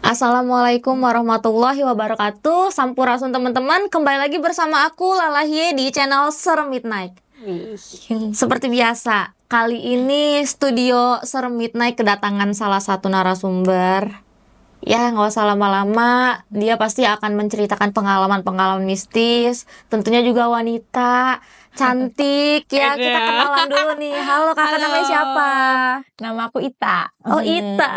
Assalamualaikum warahmatullahi wabarakatuh. Sampurasun teman-teman, kembali lagi bersama aku Lala Hie di channel Serem Midnight. Seperti biasa, kali ini studio Serem Midnight kedatangan salah satu narasumber. Ya, nggak usah lama-lama, dia pasti akan menceritakan pengalaman-pengalaman mistis. Tentunya juga wanita, cantik ya. Kita kenalan dulu nih. Halo kakak, namanya siapa? Nama aku Ita. Oh, Ita.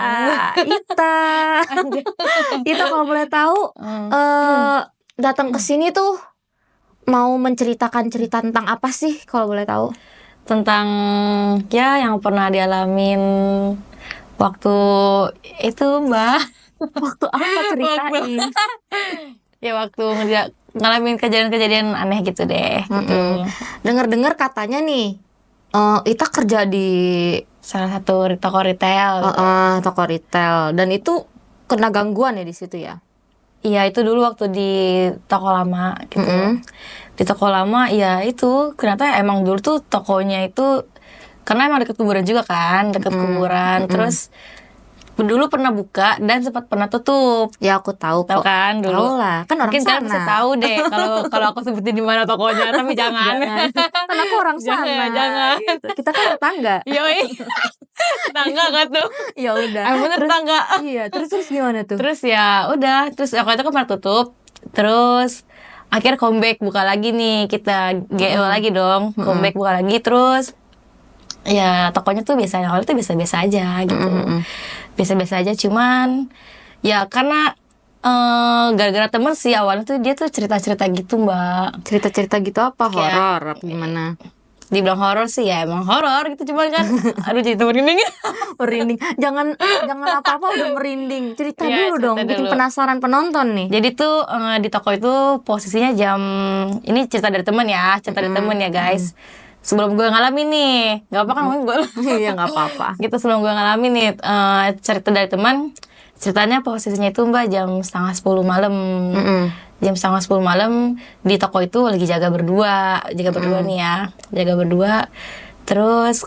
Ita kalau boleh tahu, datang ke sini tuh mau menceritakan cerita tentang apa sih kalau boleh tahu? Tentang ya yang pernah dialamin waktu itu, Mbak. Waktu apa ceritain? Ya waktu ngalamin kejadian-kejadian aneh gitu deh. Gitu. Dengar-dengar katanya nih, Ita kerja di Salah satu toko retail. toko retail, dan itu kena gangguan ya di situ ya? Iya, itu dulu waktu di toko lama gitu. Di toko lama ya itu ternyata emang dulu tuh tokonya itu karena emang deket kuburan juga kan, deket kuburan. Terus dulu pernah buka dan sempat pernah tutup. Ya aku tahu Tahu kok. kan dulu. Tahu lah, kan orang Mungkin kalian sana. pasti tahu deh kalau aku sebutin di mana tokonya, tapi jangan. Kan aku orang sana. Jangan. Gitu. Kita kan tetangga. Yoi. Tetangga kan tuh. Ya udah. Bener tetangga. Iya, terus gimana tuh? Terus ya udah, terus aku itu kan pernah tutup. Terus akhirnya comeback buka lagi nih, kita GO lagi dong. Comeback buka lagi, terus ya tokonya tuh biasanya awalnya tuh biasa-biasa aja gitu. Biasa-biasa aja, cuman ya karena gara-gara temen sih awalnya tuh dia tuh cerita-cerita gitu, Mbak. Cerita-cerita gitu apa? Kayak- Horor apa gimana? Dibilang horor sih ya emang horor gitu, cuman kan aduh jadi merinding. Merinding. Jangan apa-apa udah merinding. Cerita Iya, dulu cerita dong, bikin dulu. penasaran penonton nih. Jadi tuh di toko itu posisinya ini cerita dari temen ya, guys. Sebelum gue ngalamin nih, nggak apa kan ngomongin gue. Iya, nggak apa-apa. Gitu sebelum gue ngalamin nih cerita dari teman. Ceritanya posisinya itu Mbak jam 9:30 malam. Jam 9:30 malam di toko itu lagi jaga berdua nih ya, jaga berdua. Terus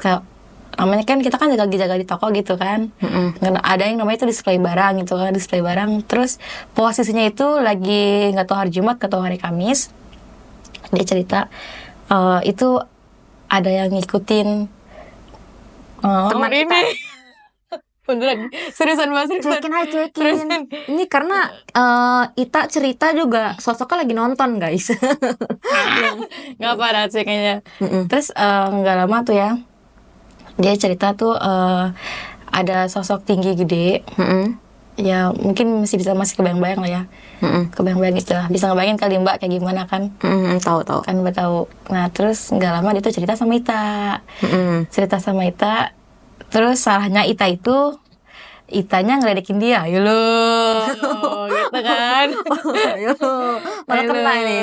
namanya kan kita kan jaga di toko gitu kan. Ada yang namanya itu display barang gitu kan, display barang. Terus posisinya itu lagi nggak tahu hari Jumat, nggak tahu hari Kamis. Dia cerita itu ada yang ngikutin Teman ini. Beneran, seriusan banget, Cuekin. Ini karena Ita cerita juga sosoknya lagi nonton, guys. Nggak apa-apa sih kayaknya. Terus nggak lama tuh ya, dia cerita tuh ada sosok tinggi gede. Ya mungkin masih kebayang-bayang lah ya. Kebayang-bayang gitu lah. Bisa ngebayangin kali Mbak kayak gimana kan? Tahu. Kan Mbak tahu. Nah terus nggak lama dia tuh cerita sama Ita. Terus salahnya Itanya ngeledekin dia, ayo lo, gitu kan? Ayo, malah kena ini.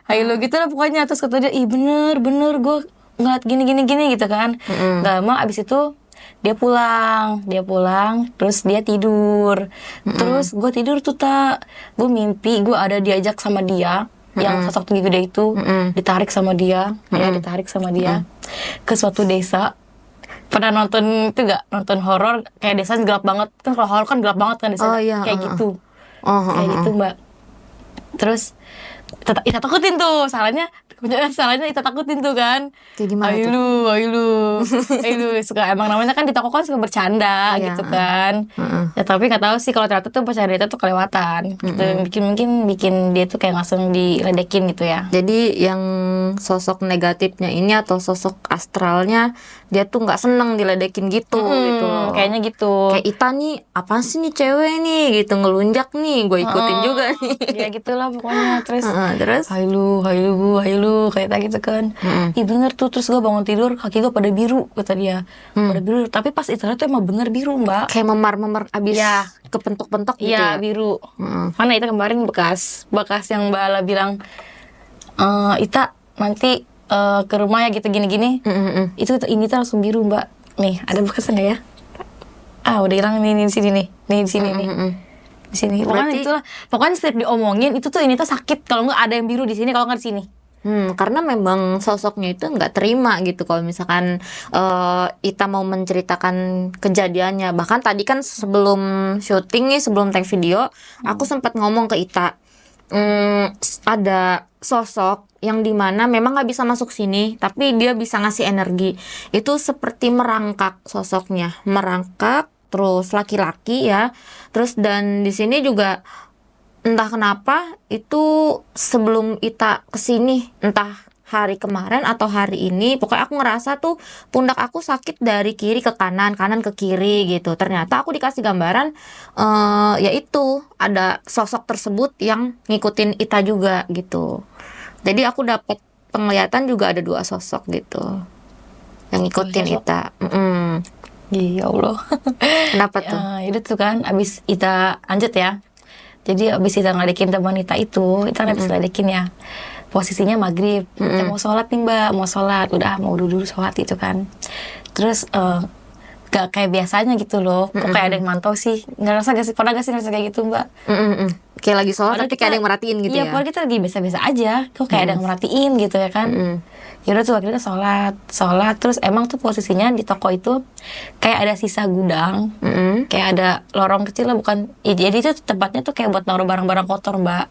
Ayo lo gitu lah pokoknya. Terus kata dia, ih bener gue ngeliat gini gitu kan. Gak lama abis itu dia pulang, terus dia tidur. Terus gue tidur tuh gue mimpi gue ada diajak sama dia, yang sosok tinggi gede itu, ditarik sama dia ke suatu desa. Pernah nonton itu gak? Nonton horor kayak desa gelap banget kan, kalau horor kan gelap banget kan desa. Kayak gitu. Kayak gitu Mbak. Terus Ita takutin tuh, salahnya Ita takutin tuh kan. Kayak gimana Ayo lu suka, emang namanya kan di toko kan suka bercanda gitu kan. Ya tapi nggak tahu sih kalau ternyata tuh bercanda itu tuh kelewatan gitu. Bikin dia tuh kayak langsung diledekin gitu ya. Jadi yang sosok negatifnya ini atau sosok astralnya dia tuh nggak seneng diledekin gitu gitu loh. Kayaknya gitu. Kayak Ita nih, apaan sih nih cewek nih gitu, ngelunjak nih, gue ikutin juga nih. Ya gitulah pokoknya. Terus Terus Hai lu kayak gitu kan. Ih bener tuh, terus gue bangun tidur kaki gue pada biru kata dia. Pada biru, tapi pas itu tuh emang bener biru Mbak. kayak memar abis Ya. kepentok-pentok gitu Iya ya. biru. Mana itu kemarin bekas yang Mbak Ala bilang, Ita nanti ke rumah ya gitu gini-gini. Itu ini tuh langsung biru Mbak. Nih ada bekasnya nggak ya? Udah hilang nih di sini nih. Di sini nih. Di sini. Pokoknya Berarti- itulah. Pokoknya setiap diomongin itu tuh ini tuh sakit kalau nggak ada yang biru di sini, kalau nggak di sini. Karena memang sosoknya itu nggak terima gitu kalau misalkan Ita mau menceritakan kejadiannya. Bahkan tadi kan sebelum syuting nih, sebelum tag video, aku sempat ngomong ke Ita, ada sosok yang dimana memang nggak bisa masuk sini, tapi dia bisa ngasih energi. Itu seperti merangkak sosoknya, merangkak terus laki-laki ya. Terus dan di sini juga entah kenapa itu sebelum Ita kesini, entah hari kemarin atau hari ini, pokoknya aku ngerasa tuh pundak aku sakit dari kiri ke kanan, kanan ke kiri gitu. Ternyata aku dikasih gambaran, yaitu ada sosok tersebut yang ngikutin Ita juga gitu. Jadi aku dapat penglihatan juga ada 2 sosok gitu yang ngikutin sosok. Ita. Ya Allah. Kenapa tuh? Itu tuh kan abis Ita lanjut ya. Jadi abis Ita ngeledekin teman Ita itu, Ita habis ngeledekin ya. Posisinya maghrib, kita mau sholat nih Mbak, mau sholat, udah mau duduk sholat gitu kan. Terus gak kayak biasanya gitu loh, kok kayak ada yang mantau sih, ngerasa gak sih, pernah gak sih ngerasa kayak gitu Mbak? Kayak lagi sholat Padahal tapi kayak ada yang merhatiin gitu iya, ya. padahal kita lagi biasa-biasa aja, kok kayak ada yang merhatiin gitu ya kan. Yaudah tuh akhirnya sholat, terus emang tuh posisinya di toko itu kayak ada sisa gudang, kayak ada lorong kecil lah, bukan, jadi itu tempatnya tuh kayak buat naruh barang-barang kotor Mbak,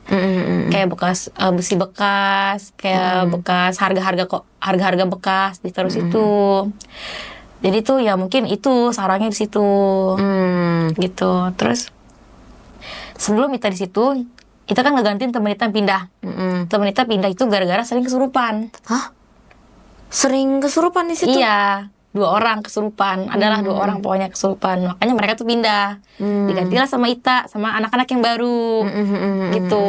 kayak bekas besi bekas, kayak bekas harga-harga bekas ditaruh situ. Jadi tuh ya mungkin itu sarangnya di situ, gitu. Terus sebelum Ita di situ, Ita kan ngegantiin temen Ita yang pindah. Temen Ita pindah itu gara-gara sering kesurupan. Hah? Sering kesurupan di situ? Iya, 2 orang kesurupan. Adalah 2 orang pokoknya kesurupan. Makanya mereka tuh pindah. Digantilah sama Ita, sama anak-anak yang baru. Gitu.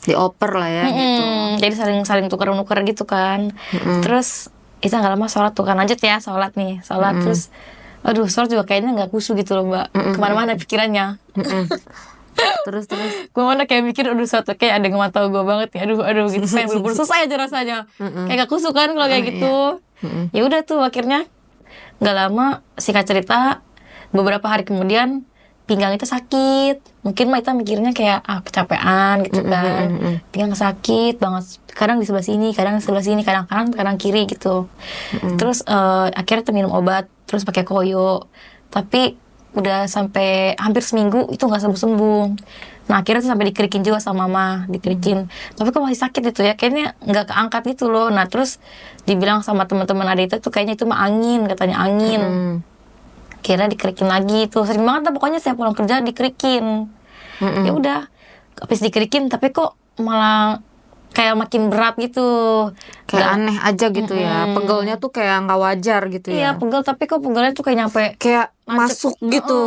Dioper lah ya gitu. Jadi saling tuker-nuker gitu kan. Terus Ita gak lama sholat tuh kan, lanjut ya sholat nih. Sholat terus, aduh sholat juga kayaknya gak khusyuk gitu loh Mbak. Kemana-mana pikirannya. Terus Gue mana kayak mikir aduh suatu kayak ada yang mantau gue banget ya, aduh gitu, pengen buru-buru selesai aja rasanya. Kayak gak kusuk kan kalau kayak gitu. Ya udah tuh akhirnya nggak lama, singkat cerita, beberapa hari kemudian pinggang itu sakit. Mungkin Mbak Ita mikirnya kayak kecapean gitu kan. Pinggang sakit banget, kadang di sebelah sini, kadang di sebelah sini, kadang kanan, kadang kiri gitu. Terus akhirnya tuh minum obat, terus pakai koyo, tapi udah sampai hampir seminggu itu nggak sembuh-sembuh. Nah akhirnya tuh sampai dikerikin juga sama mama, dikerikin. Tapi kok masih sakit itu ya, kayaknya nggak keangkat gitu loh. Nah terus dibilang sama teman-teman Adita tuh kayaknya itu mah angin, katanya angin. Akhirnya dikerikin lagi tuh, sering banget lah pokoknya saya pulang kerja dikerikin. Ya udah, habis dikerikin tapi kok malah kayak makin berat gitu. kayak aneh aja gitu ya. Pegelnya tuh kayak nggak wajar gitu Iya, ya. pegel tapi kok pegelnya tuh kayak nyampe Kayak masuk gitu.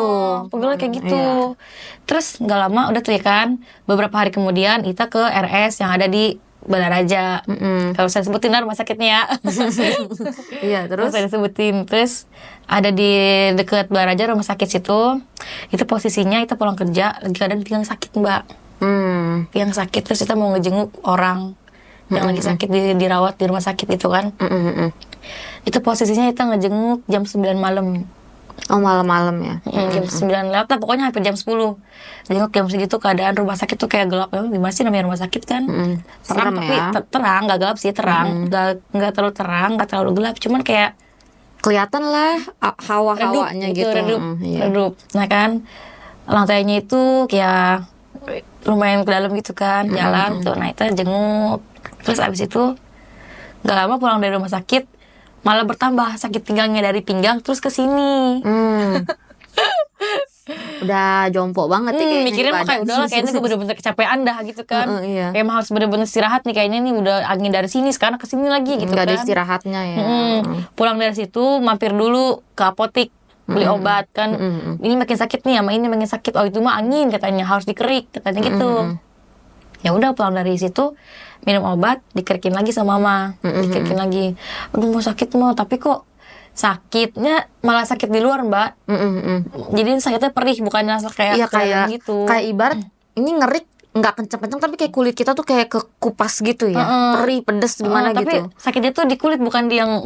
pegelnya kayak gitu. Iya. Terus nggak lama udah tuh ya kan, beberapa hari kemudian Ita ke RS yang ada di Balaraja. Kalau saya sebutin lah rumah sakitnya ya. Iya, terus Saya sebutin. Terus ada di deket Balaraja rumah sakit situ. Itu posisinya Ita pulang kerja lagi kadang pinggang sakit Mbak. Pinggang sakit, terus kita mau ngejenguk orang yang lagi sakit dirawat di rumah sakit itu kan. Itu posisinya kita ngejenguk jam 9 malam. oh malam-malam ya. Jam 9 lewat lah, pokoknya hampir jam 10. Jenguk jam segitu keadaan rumah sakit tuh kayak gelap. Gimana sih namanya rumah sakit kan? Terang Serem tapi ya. terang, nggak gelap sih, terang. Nggak terlalu terang, nggak terlalu gelap. Cuman kayak Kelihatan lah redup hawa-hawanya gitu. Iya. redup. Nah kan, lantainya itu kayak lumayan ke dalam gitu kan, jalan tuh. Nah itu jenguk. Terus abis itu nggak lama pulang dari rumah sakit, malah bertambah sakit pinggangnya, dari pinggang terus ke sini. Udah jompo banget ya kayaknya Mikirnya mah kayak badan. udahlah, kayaknya gue bener-bener kecapean dah gitu kan. Iya. Kayak emang harus bener-bener istirahat nih, kayaknya nih udah angin dari sini sekarang ke sini lagi gitu Nggak kan. ada istirahatnya ya. Pulang dari situ mampir dulu ke apotik beli obat kan. Ini makin sakit nih, sama ini makin sakit. Oh itu mah angin katanya, harus dikerik katanya gitu. Ya udah pulang dari situ minum obat, dikerikin lagi sama mama. Dikerikin lagi. Aduh mau sakit mah, tapi kok sakitnya malah sakit di luar Mbak. Jadi sakitnya perih, bukannya kayak Iya kayak gitu. kayak ibarat ini ngerik nggak kenceng-kenceng tapi kayak kulit kita tuh kayak kekupas gitu ya. Perih, pedes gimana tapi gitu. sakitnya tuh di kulit, bukan di yang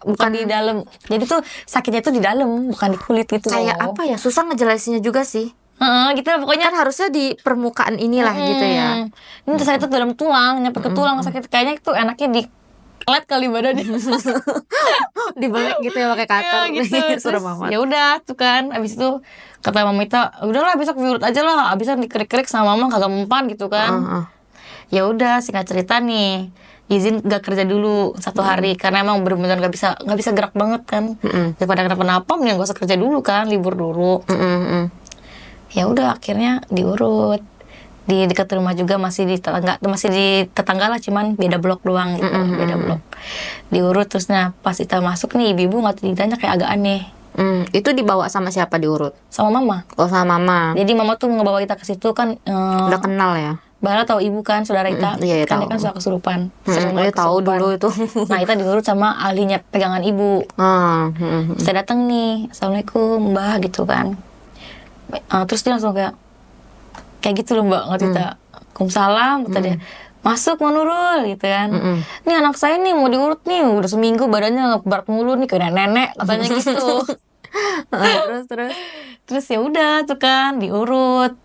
bukan di dalam. Jadi tuh sakitnya tuh di dalam, bukan di kulit gitu. Kayak loh. apa ya? Susah ngejelasinnya juga sih. Gitu lah pokoknya. Kan harusnya di permukaan inilah gitu ya. Ini terus saya tuh dalam tulang, nyampe ke tulang sakit. Kayaknya itu enaknya di klet kali badannya. Dibalik gitu ya pakai cutter. Ya gitu. Serem Terus amat. ya udah tuh kan, abis itu kata Mama Ita, udahlah besok diurut aja lah, abisan dikerik-kerik sama Mama kagak mempan gitu kan. Ya udah, singkat cerita nih, izin gak kerja dulu 1 hari karena emang benar-benar nggak bisa gerak banget kan. Daripada kenapa-napa mending gak usah kerja dulu kan, libur dulu. Ya udah akhirnya diurut di dekat rumah juga, masih di tetangga lah, cuman beda blok doang gitu, beda blok. Diurut terus, nah pas kita masuk nih ibu-ibu nggak lidahnya kayak agak aneh. Itu dibawa sama siapa diurut? Sama Mama. Oh, sama Mama. Jadi Mama tuh ngebawa kita ke situ kan. Udah kenal ya? Bara tahu ibu kan, saudara Ita. Iya, Kan dia tahu. kan suka kesurupan. Sering banget Tahu kesurupan. dulu itu. Nah, kita diurut sama ahlinya pegangan ibu. Saya datang nih, Assalamualaikum Mbah gitu kan. Terus dia langsung kayak gitu loh Mbak, ngerti tak? Waalaikumsalam, kata dia. Masuk mau Nurul gitu kan. Nih anak saya nih mau diurut nih, udah seminggu badannya berat mulu nih kayak nenek katanya gitu. Terus ya udah tuh kan diurut.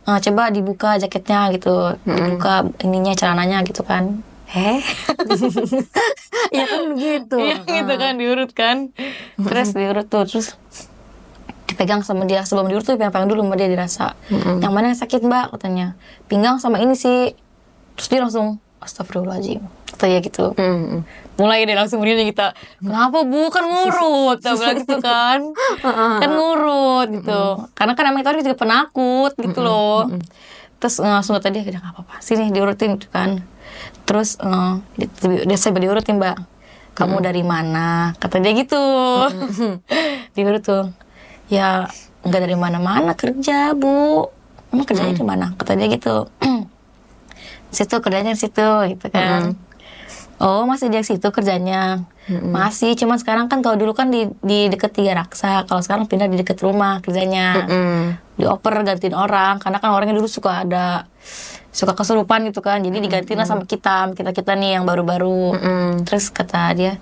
Coba dibuka jaketnya gitu, dibuka ininya celananya gitu kan. Iya kan begitu. Iya gitu kan, diurut kan. Terus diurut tuh, terus dipegang sama dia. Sebelum diurut tuh pegang dulu sama dia, dirasa. Yang mana yang sakit Mbak katanya? Pinggang sama ini sih. Terus dia langsung astagfirullahaladzim, kata dia gitu. Mulai dia langsung merinding kita. Kenapa Bu? Kan ngurut. Dia bilang gitu kan. Kan ngurut gitu. Karena kan emang itu juga penakut gitu loh. Terus langsung kata dia, gak apa-apa, sini diurutin gitu kan. Terus dia saya diurutin Mbak. Kamu dari mana? Kata dia gitu. Diurut tuh. Ya nggak dari mana-mana, kerja Bu. Emang kerjanya di mana? Kata dia gitu. Situ kerjanya di situ gitu kan. Oh masih di situ kerjanya. Masih, cuman sekarang kan kalau dulu kan di deket Tiga Raksa, kalau sekarang pindah di deket rumah kerjanya. Dioper gantiin orang, karena kan orangnya dulu suka kesurupan gitu kan, jadi digantiin lah sama kita nih yang baru-baru. Terus kata dia,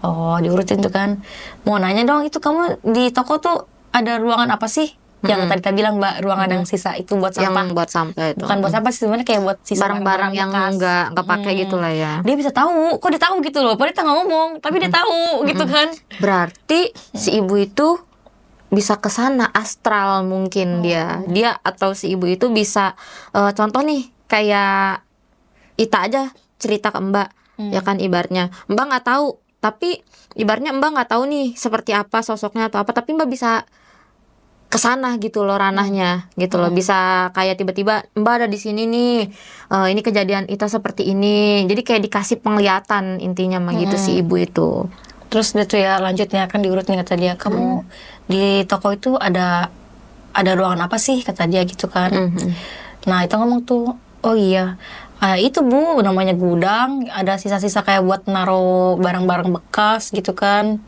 oh diurutin tuh kan, mau nanya dong, itu kamu di toko tuh ada ruangan apa sih? Yang tadi kita bilang Mbak, ruangan yang sisa itu buat sampah. Yang buat sampah itu. Bukan buat sampah sih, sebenarnya kayak buat sisa barang-barang yang nggak pakai gitu lah ya. Dia bisa tahu, kok dia tahu gitu loh. Padahal kita nggak ngomong, tapi dia tahu gitu kan. Berarti si ibu itu bisa ke sana astral mungkin dia atau si ibu itu bisa contoh nih kayak Ita aja cerita ke Mbak, ya kan ibaratnya Mbak nggak tahu, tapi ibaratnya Mbak nggak tahu nih seperti apa sosoknya atau apa, tapi Mbak bisa kesana gitu loh ranahnya gitu loh, bisa kayak tiba-tiba Mbak ada di sini nih, ini kejadian Ita seperti ini, jadi kayak dikasih penglihatan intinya mah gitu si ibu itu. Terus dia tuh ya lanjutnya kan diurut nih, kata dia, kamu di toko itu ada ruangan apa sih, kata dia gitu kan. Nah itu ngomong tuh, oh iya itu Bu namanya gudang, ada sisa-sisa kayak buat naruh barang-barang bekas gitu kan.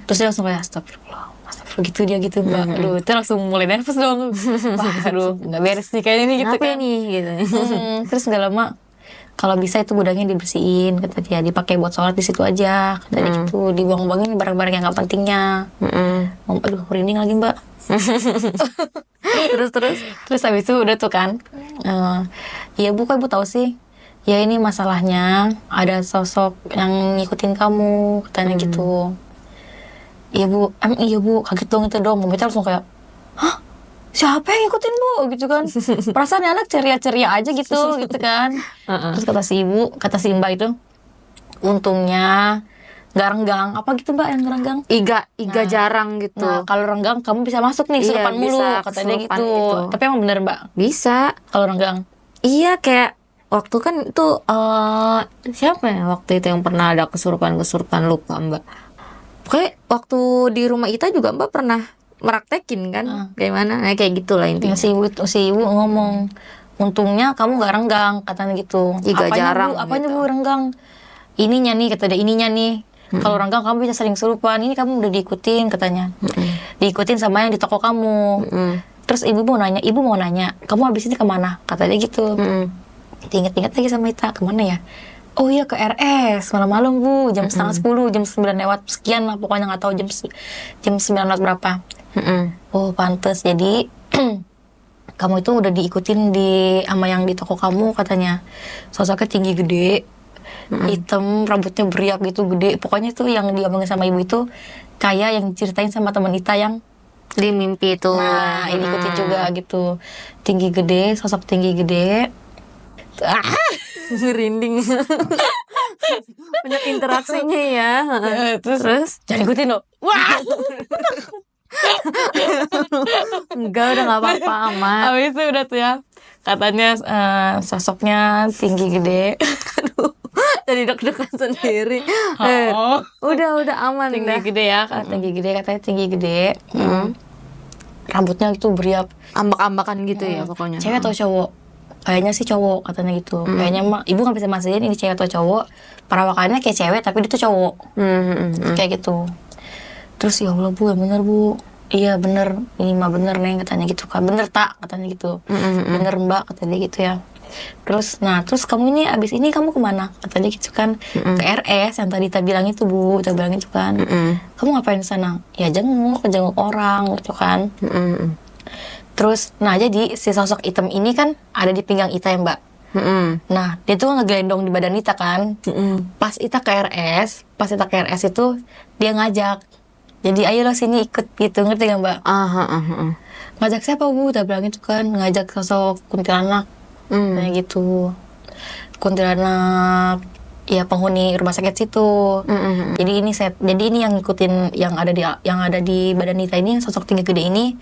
Terus dia langsung kayak astagfirullah gitu dia gitu Mbak. Aduh itu langsung mulai nervous dong. Wah aduh gak beres nih kayaknya nih gitu. Kenapa kan nih gitu. Terus gak lama, kalau bisa itu gudangnya dibersihin, kata dia, dipakai buat sholat di situ aja, kata dia gitu, dibuang-buangin barang-barang yang gak pentingnya. Aduh merinding lagi Mbak. terus habis itu udah tuh kan, iya Bu, kok Ibu tahu sih? Ya ini masalahnya ada sosok yang ngikutin kamu, katanya gitu. Iya Bu, iya Bu, kaget dong itu dong. Mama langsung kayak, hah? Siapa yang ngikutin Bu? Gitu kan. Perasaan anak ceria-ceria aja gitu kan. Terus kata si Mbak itu, untungnya nggak renggang. Apa gitu Mbak yang renggang? Iga jarang gitu. Nah, kalau renggang kamu bisa masuk nih, kesurupan mulu, kata dia gitu. Tapi emang bener Mbak? Bisa. Kalau renggang? Iya, kayak waktu kan itu siapa ya waktu itu yang pernah ada kesurupan lupa Mbak. Pokoknya waktu di rumah Ita juga Mbak pernah meraktekin kan, kayak mana? Nah, kayak gitulah intinya. Si ibu ngomong, untungnya kamu nggak renggang, katanya gitu. Apanya Bu renggang? Ininya nih, kata dia, ininya nih. Kalau renggang kamu bisa sering kesurupan. Ini kamu udah diikutin, katanya. Diikutin sama yang di toko kamu. Terus ibu mau nanya, kamu habis ini kemana? Kata dia gitu. Diinget-inget lagi sama Ita, kemana ya? Oh iya ke RS, malam-malam Bu, jam setengah 10, jam 9 lewat sekian lah, pokoknya nggak tahu jam 9 lewat berapa. Oh pantes, jadi kamu itu udah diikutin sama yang di toko kamu katanya. Sosoknya tinggi gede, hitam, rambutnya beriak gitu gede. Pokoknya tuh yang diomongin sama ibu itu kayak yang diceritain sama teman Ita yang Di mimpi itu. nah ini ikutin juga gitu. Tinggi gede, sosok tinggi gede. Ah, Merinding. Banyak interaksinya ya. terus jangan ikutin lo. Wah, Enggak, udah nggak apa-apa, aman. habis itu udah tuh ya. Katanya sosoknya tinggi gede. Aduh, jadi deg-degan sendiri. Oh. Udah aman Tinggi dah. gede ya, tinggi gede katanya tinggi gede. Rambutnya itu beriap. Ambak-ambakan gitu ya pokoknya. Cewek atau cowok? Kayaknya sih cowok katanya gitu. Kayaknya mah ibu nggak bisa mastiin ini cewek atau cowok. Perawakannya kayak cewek tapi dia tuh cowok. Kayak gitu. Terus ya Allah bu, ya bener bu. Iya bener, ini mah bener Neng katanya gitu kan. Bener tak katanya gitu. Bener mbak katanya gitu ya. Terus kamu ini abis ini kamu kemana katanya gitu kan. Ke RS yang tadi kita bilang itu bu, kita bilang itu kan. Kamu ngapain di sana? Ya jenguk orang gitu kan. Terus jadi si sosok hitam ini kan ada di pinggang Ita ya mbak. Nah dia tuh ngegelendong di badan Ita kan. Pas Ita ke RS itu dia ngajak. Jadi ayolah sini ikut gitu, ngerti gak mbak? Ngajak siapa bu? Udah bilang itu kan, ngajak sosok kuntilanak. Kayak gitu. Kuntilanak, ya penghuni rumah sakit situ. Jadi ini yang ngikutin yang ada di badan Nita ini, sosok tinggi gede ini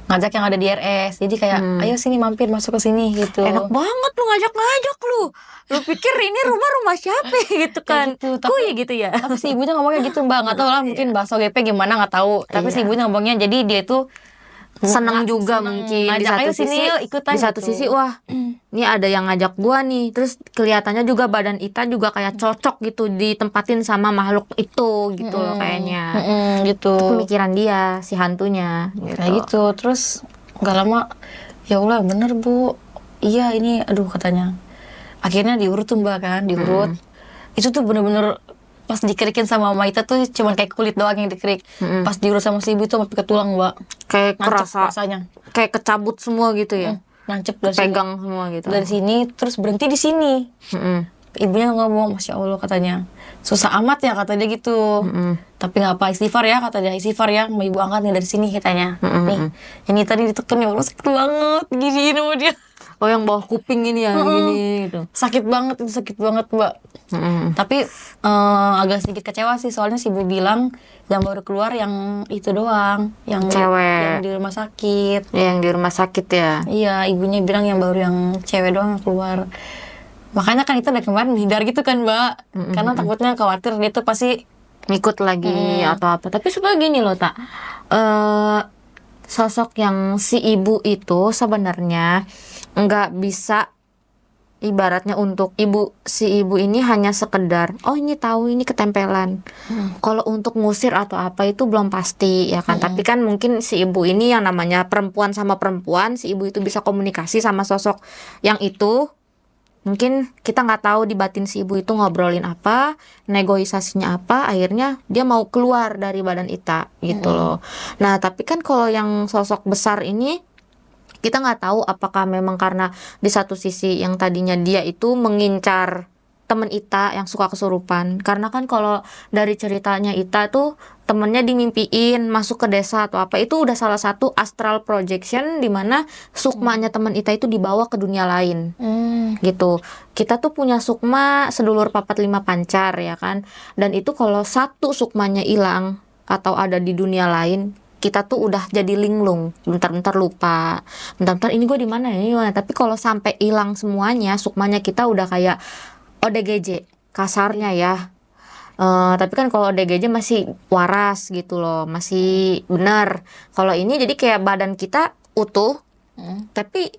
ngajak yang ada di RS. Jadi kayak ayo sini mampir masuk ke sini gitu. Enak banget lu ngajak-ngajak lu. Lu pikir ini rumah siapa gitu kan? Gitu, Kuy gitu ya. Tapi si ibunya ngomongnya gitu mbak, nggak tahu lah mungkin bahasa GP gimana nggak tahu. Tapi si ibunya ngomongnya jadi dia itu Seneng juga mungkin di ngajak, satu ayo sini sisi. yuk, ikutan Di satu gitu. sisi wah, ini ada yang ngajak gua nih. Terus kelihatannya juga badan Ita juga kayak cocok gitu ditempatin sama makhluk itu gitu loh kayaknya. Gitu. Itu pemikiran dia si hantunya gitu. Kayak gitu. Terus nggak lama, ya Allah bener bu, iya ini aduh katanya. Akhirnya diurut tuh mbak kan, diurut. Itu tuh bener-bener pas dikerikin sama Mama Ita tuh cuman kayak kulit doang yang dikerik. Pas diurut sama si ibu tuh sampai ke tulang mbak. Kayak Nancep kerasa rasanya. kayak kecabut semua gitu ya. Nancep dari sini. Pegang semua gitu. Dari sini terus berhenti di sini. Ibunya ngomong, Masya Allah katanya, susah amat ya kata dia gitu. Tapi nggak apa, istighfar ya kata dia, istighfar ya, mau ibu angkat nih dari sini katanya. Nih, ini tadi ditekan ya Allah sakit banget, gini sama dia. Oh yang bawah kuping ini ya gini gitu. Sakit banget, itu sakit banget mbak. Tapi agak sedikit kecewa sih, soalnya si ibu bilang yang baru keluar yang itu doang, yang Cewek. yang di rumah sakit. Ya, yang di rumah sakit ya. Iya, ibunya bilang yang baru yang cewek doang yang keluar. Makanya kan itu dari kemarin menghindar gitu kan mbak, karena takutnya khawatir dia tuh pasti Ngikut lagi atau apa. Tapi sebenarnya gini loh tak. Sosok yang si ibu itu sebenarnya nggak bisa, ibaratnya untuk si ibu ini hanya sekedar oh ini tahu ini ketempelan. Kalau untuk ngusir atau apa itu belum pasti ya kan. Tapi kan mungkin si ibu ini yang namanya perempuan sama perempuan, si ibu itu bisa komunikasi sama sosok yang itu. Mungkin kita nggak tahu di batin si ibu itu ngobrolin apa, negosiasinya apa, akhirnya dia mau keluar dari badan Ita gitu loh. Nah tapi kan kalau yang sosok besar ini kita nggak tahu apakah memang karena di satu sisi yang tadinya dia itu mengincar temen Ita yang suka kesurupan. Karena kan kalau dari ceritanya Ita tuh temennya dimimpiin masuk ke desa atau apa, itu udah salah satu astral projection di mana sukmanya temen Ita itu dibawa ke dunia lain. Gitu. Kita tuh punya sukma sedulur papat lima pancar ya kan. Dan itu kalau satu sukmanya hilang atau ada di dunia lain, kita tuh udah jadi linglung, bentar-bentar lupa, bentar-bentar ini gue di mana ini mana. Tapi kalau sampai hilang semuanya, sukmanya kita udah kayak ODGJ kasarnya ya. Tapi kan kalau ODGJ masih waras gitu loh, masih benar. Kalau ini jadi kayak badan kita utuh, tapi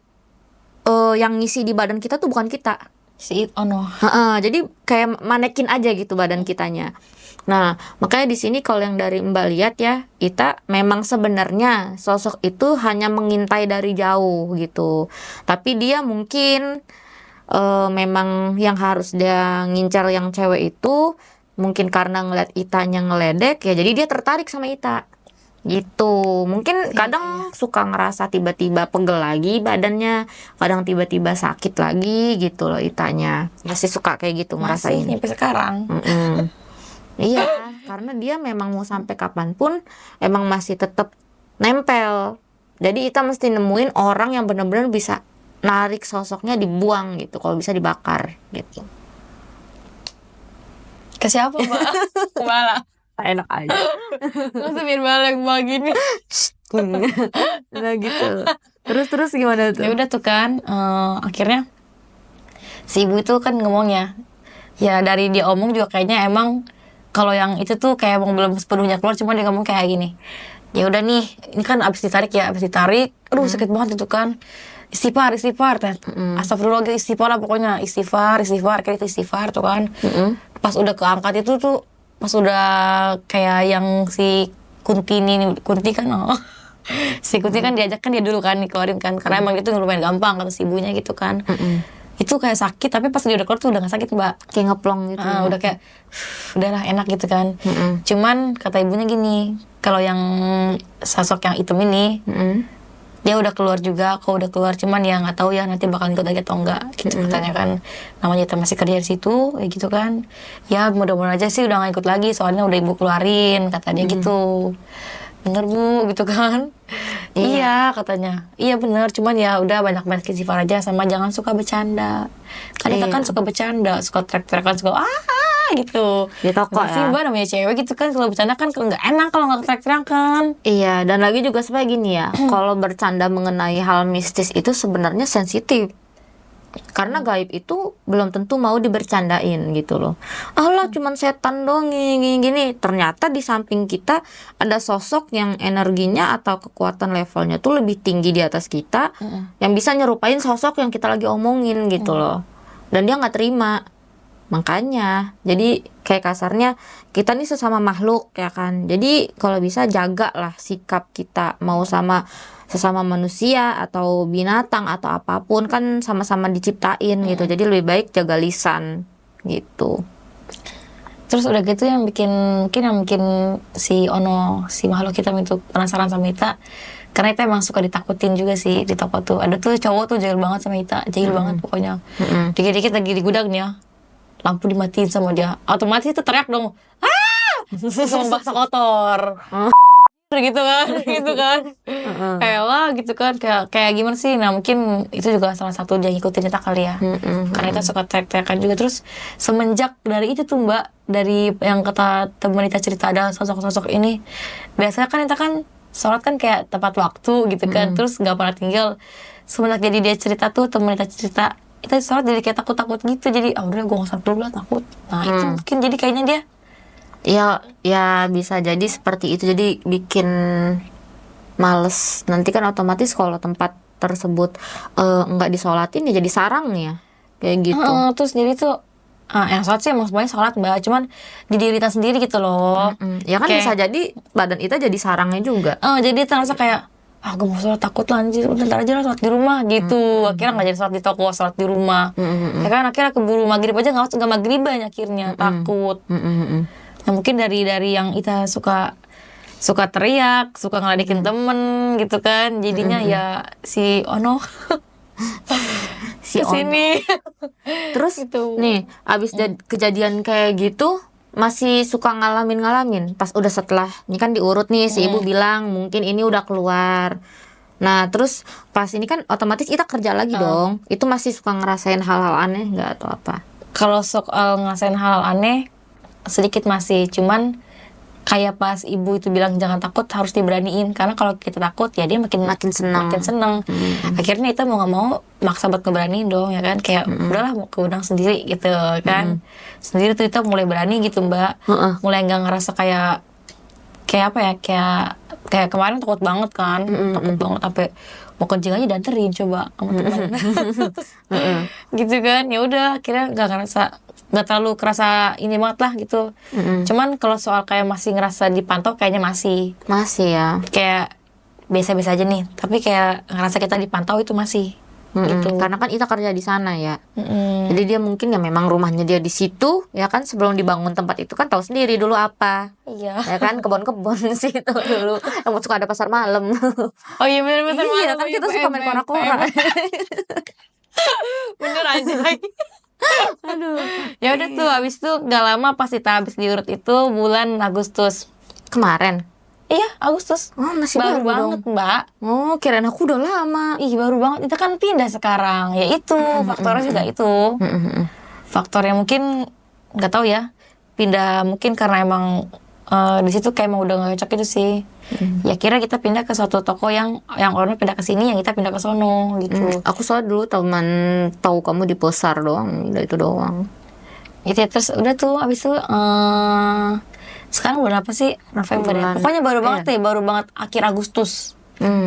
yang ngisi di badan kita tuh bukan kita. Jadi kayak manekin aja gitu badan kitanya. Nah, makanya di sini kalau yang dari Mbak lihat ya, Ita memang sebenarnya sosok itu hanya mengintai dari jauh gitu. Tapi dia mungkin memang yang harus dia ngincar yang cewek itu mungkin karena ngeliat Itanya ngeledek ya, jadi dia tertarik sama Ita. gitu. Mungkin kadang suka ngerasa tiba-tiba pegel lagi badannya, kadang tiba-tiba sakit lagi gitu loh Itanya. Masih suka kayak gitu Masih ngerasain. sampai sekarang. Iya, karena dia memang mau sampai kapanpun emang masih tetap nempel. Jadi Ita mesti nemuin orang yang benar-benar bisa narik sosoknya dibuang gitu, kalau bisa dibakar gitu. Ke siapa, Mbak? Ke Bala. Enak aja. Masa biar balik begini. Nah gitu. Terus gimana Ya tuh? udah tuh kan, akhirnya si ibu itu kan ngomongnya, ya dari dia omong juga kayaknya emang kalau yang itu tuh kayak emang belum sepenuhnya keluar, cuma dia ngomong kayak gini. Ya udah nih, ini kan abis ditarik, aduh sakit banget itu kan. Istighfar, astagfirullah, istighfar lah pokoknya, istighfar, kayak itu istighfar tuh kan. Pas udah keangkat itu tuh, pas udah kayak yang si Kunti kan, si Kunti kan diajak kan dia dulu kan dikeluarin kan, karena emang itu lumayan gampang kata si ibunya gitu kan. Itu kayak sakit, tapi pas dia udah keluar tuh udah gak sakit, Mbak. Kayak ngeplong gitu. Udah kayak udahlah enak gitu kan. Cuman kata ibunya gini, kalau yang sosok yang hitam ini dia udah keluar juga, kok udah keluar, cuman ya nggak tahu ya nanti bakal ikut lagi atau enggak gitu katanya kan. Namanya kita masih kerja di situ, kayak gitu kan. Ya mudah-mudahan aja sih udah nggak ikut lagi, soalnya udah ibu keluarin kata dia gitu. Bener Bu gitu kan. Iya katanya, iya bener, cuman ya udah banyak-banyak istighfar aja, sama jangan suka bercanda. Kan kita kan suka bercanda, suka teriak-teriakan, suka gitu. Di toko Sih ya. Mbak, namanya cewek gitu kan, kalau bercanda kan nggak enak kalau nggak teriak-teriakan. Iya, dan lagi juga supaya gini ya, kalau bercanda mengenai hal mistis itu sebenarnya sensitif. Karena gaib itu belum tentu mau dibercandain gitu loh. Allah cuman setan dong gini. Ternyata di samping kita ada sosok yang energinya atau kekuatan levelnya tuh lebih tinggi di atas kita, yang bisa nyerupain sosok yang kita lagi omongin gitu loh. Dan dia nggak terima. Makanya, jadi kayak kasarnya kita nih sesama makhluk ya kan. Jadi kalau bisa jagalah sikap kita, mau sama sesama manusia atau binatang atau apapun kan sama-sama diciptain gitu. Jadi lebih baik jaga lisan gitu. Terus udah gitu yang bikin si Ono, si makhluk hitam itu penasaran sama Ita, karena Ita emang suka ditakutin juga sih di toko tuh. Ada tuh cowok tuh jahil banget sama Ita, jahil banget pokoknya. Dikit-dikit lagi di gudang nih ya, lampu dimatiin sama dia, otomatis itu teriak dong, langsung basah kotor. gitu kan kayak wah gitu kan, kayak gimana sih. Nah mungkin itu juga salah satu dia ngikutin kita kali ya, karena kita suka teriak-teriakan juga. Terus semenjak dari itu tuh Mbak, dari yang kata teman kita cerita ada sosok-sosok ini, biasanya kan kita kan sholat kan kayak tepat waktu gitu kan, terus nggak pernah tinggal. Semenjak jadi dia cerita tuh, teman kita cerita, kita sholat jadi kayak takut-takut gitu, jadi udah gue nggak usah dulu lah, takut. Nah itu mungkin jadi kayaknya dia Ya bisa jadi seperti itu. Jadi bikin males. Nanti kan otomatis kalau tempat tersebut nggak disolatin ya jadi sarang ya. Kayak gitu. terus jadi tuh yang sholat sih emang semuanya sholat Mbak, cuman di diri kita sendiri gitu loh. Ya kan Kayak- bisa jadi badan kita jadi sarangnya juga. Jadi terasa kayak gue mau sholat, takut lah anjir, udah ntar aja lah sholat di rumah gitu. Akhirnya nggak jadi sholat di toko, sholat di rumah. Ya kan akhirnya keburu maghrib aja nggak maghriban akhirnya, takut. Nah mungkin dari yang kita suka teriak, suka ngeladekin temen gitu kan, jadinya ya si Ono Si kesini. Terus Gitu. nih abis kejadian kayak gitu masih suka ngalamin pas udah setelah ini kan diurut nih si ibu bilang mungkin ini udah keluar. Nah terus pas ini kan otomatis kita kerja lagi dong. Itu masih suka ngerasain hal-hal aneh nggak atau apa? Kalau soal ngerasain hal aneh sedikit masih, cuman kayak pas ibu itu bilang jangan takut, harus diberaniin, karena kalau kita takut ya dia makin seneng. Akhirnya kita mau nggak mau maksa buat ngeberaniin dong ya kan, kayak udahlah mau ke gudang sendiri gitu kan. Sendiri tuh kita mulai berani gitu Mbak, mulai nggak ngerasa kayak apa ya, kayak kemarin takut banget kan, takut banget sampai mau kencing aja dianterin coba sama teman. Gitu kan, ya udah akhirnya nggak terlalu kerasa ini banget lah gitu. Cuman kalau soal kayak masih ngerasa dipantau, kayaknya masih ya. kayak biasa-biasa aja nih, tapi kayak ngerasa kita dipantau itu masih. gitu. Karena kan Ita kerja di sana ya. Mm-mm. Jadi dia mungkin ya memang rumahnya dia di situ ya kan, sebelum dibangun tempat itu kan tahu sendiri dulu apa. Iya. Ya kan, kebon-kebon sih itu dulu. Yang suka ada pasar malam. Oh iya bener-bener Iya kan, kita suka main kora-kora. Bener aja lagi. Aduh. Ya udah tuh, abis itu gak lama pas kita habis diurut itu bulan Agustus. Kemarin. Iya, Agustus. Oh, masih Baru baru banget, dong. Mbak. Oh, kirain aku udah lama. Ih, baru banget. Itu kan pindah sekarang. Ya itu, faktornya juga itu. Faktor yang mungkin nggak tahu ya. Pindah mungkin karena emang di situ kayak emang udah nggak cocok itu sih. Ya kira kita pindah ke suatu toko yang orangnya pindah ke sini, yang kita pindah ke sono gitu. Aku soal dulu teman tahu kamu di Posar doang, udah itu doang. Gitu ya, terus udah tuh abis itu sekarang bulan apa sih? November ya. Bulan- Pokoknya baru banget iya. deh, baru banget akhir Agustus.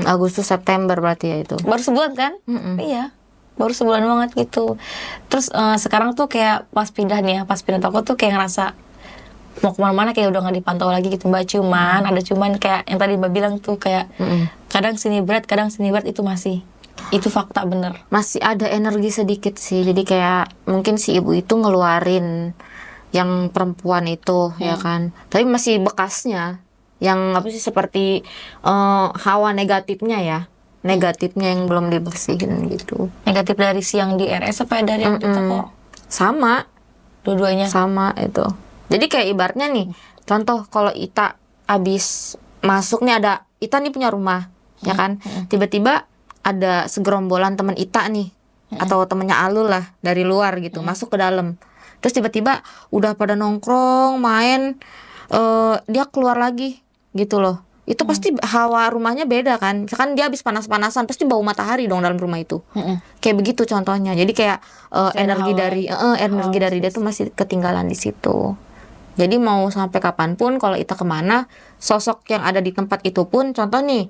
Agustus September berarti ya itu. Baru sebulan kan? Iya, baru sebulan banget gitu. Terus sekarang tuh kayak pas pindah nih ya, pas pindah toko tuh kayak ngerasa mau kemana-mana kayak udah nggak dipantau lagi gitu Mbak. Cuman ada kayak yang tadi Mbak bilang tuh kayak kadang sini berat itu masih. Itu fakta bener. Masih ada energi sedikit sih, jadi kayak mungkin si ibu itu ngeluarin yang perempuan itu ya kan, tapi masih bekasnya yang apa sih, seperti hawa negatifnya yang belum dibersihin gitu. Negatif dari si yang di RS apa dari yang di toko? Sama Dua-duanya. itu. Jadi kayak ibaratnya nih, contoh kalau Ita abis masuk nih, ada Ita nih punya rumah ya kan, tiba-tiba ada segerombolan teman Ita nih atau temennya Alul lah dari luar gitu masuk ke dalam, terus tiba-tiba udah pada nongkrong main, dia keluar lagi gitu loh. Itu pasti hawa rumahnya beda kan. Misalkan dia habis panas-panasan, pasti bau matahari dong dalam rumah itu. Kayak begitu contohnya. Jadi kayak energi dari dia tuh masih ketinggalan di situ. Jadi mau sampai kapanpun kalau Ita kemana, sosok yang ada di tempat itu pun, contoh nih,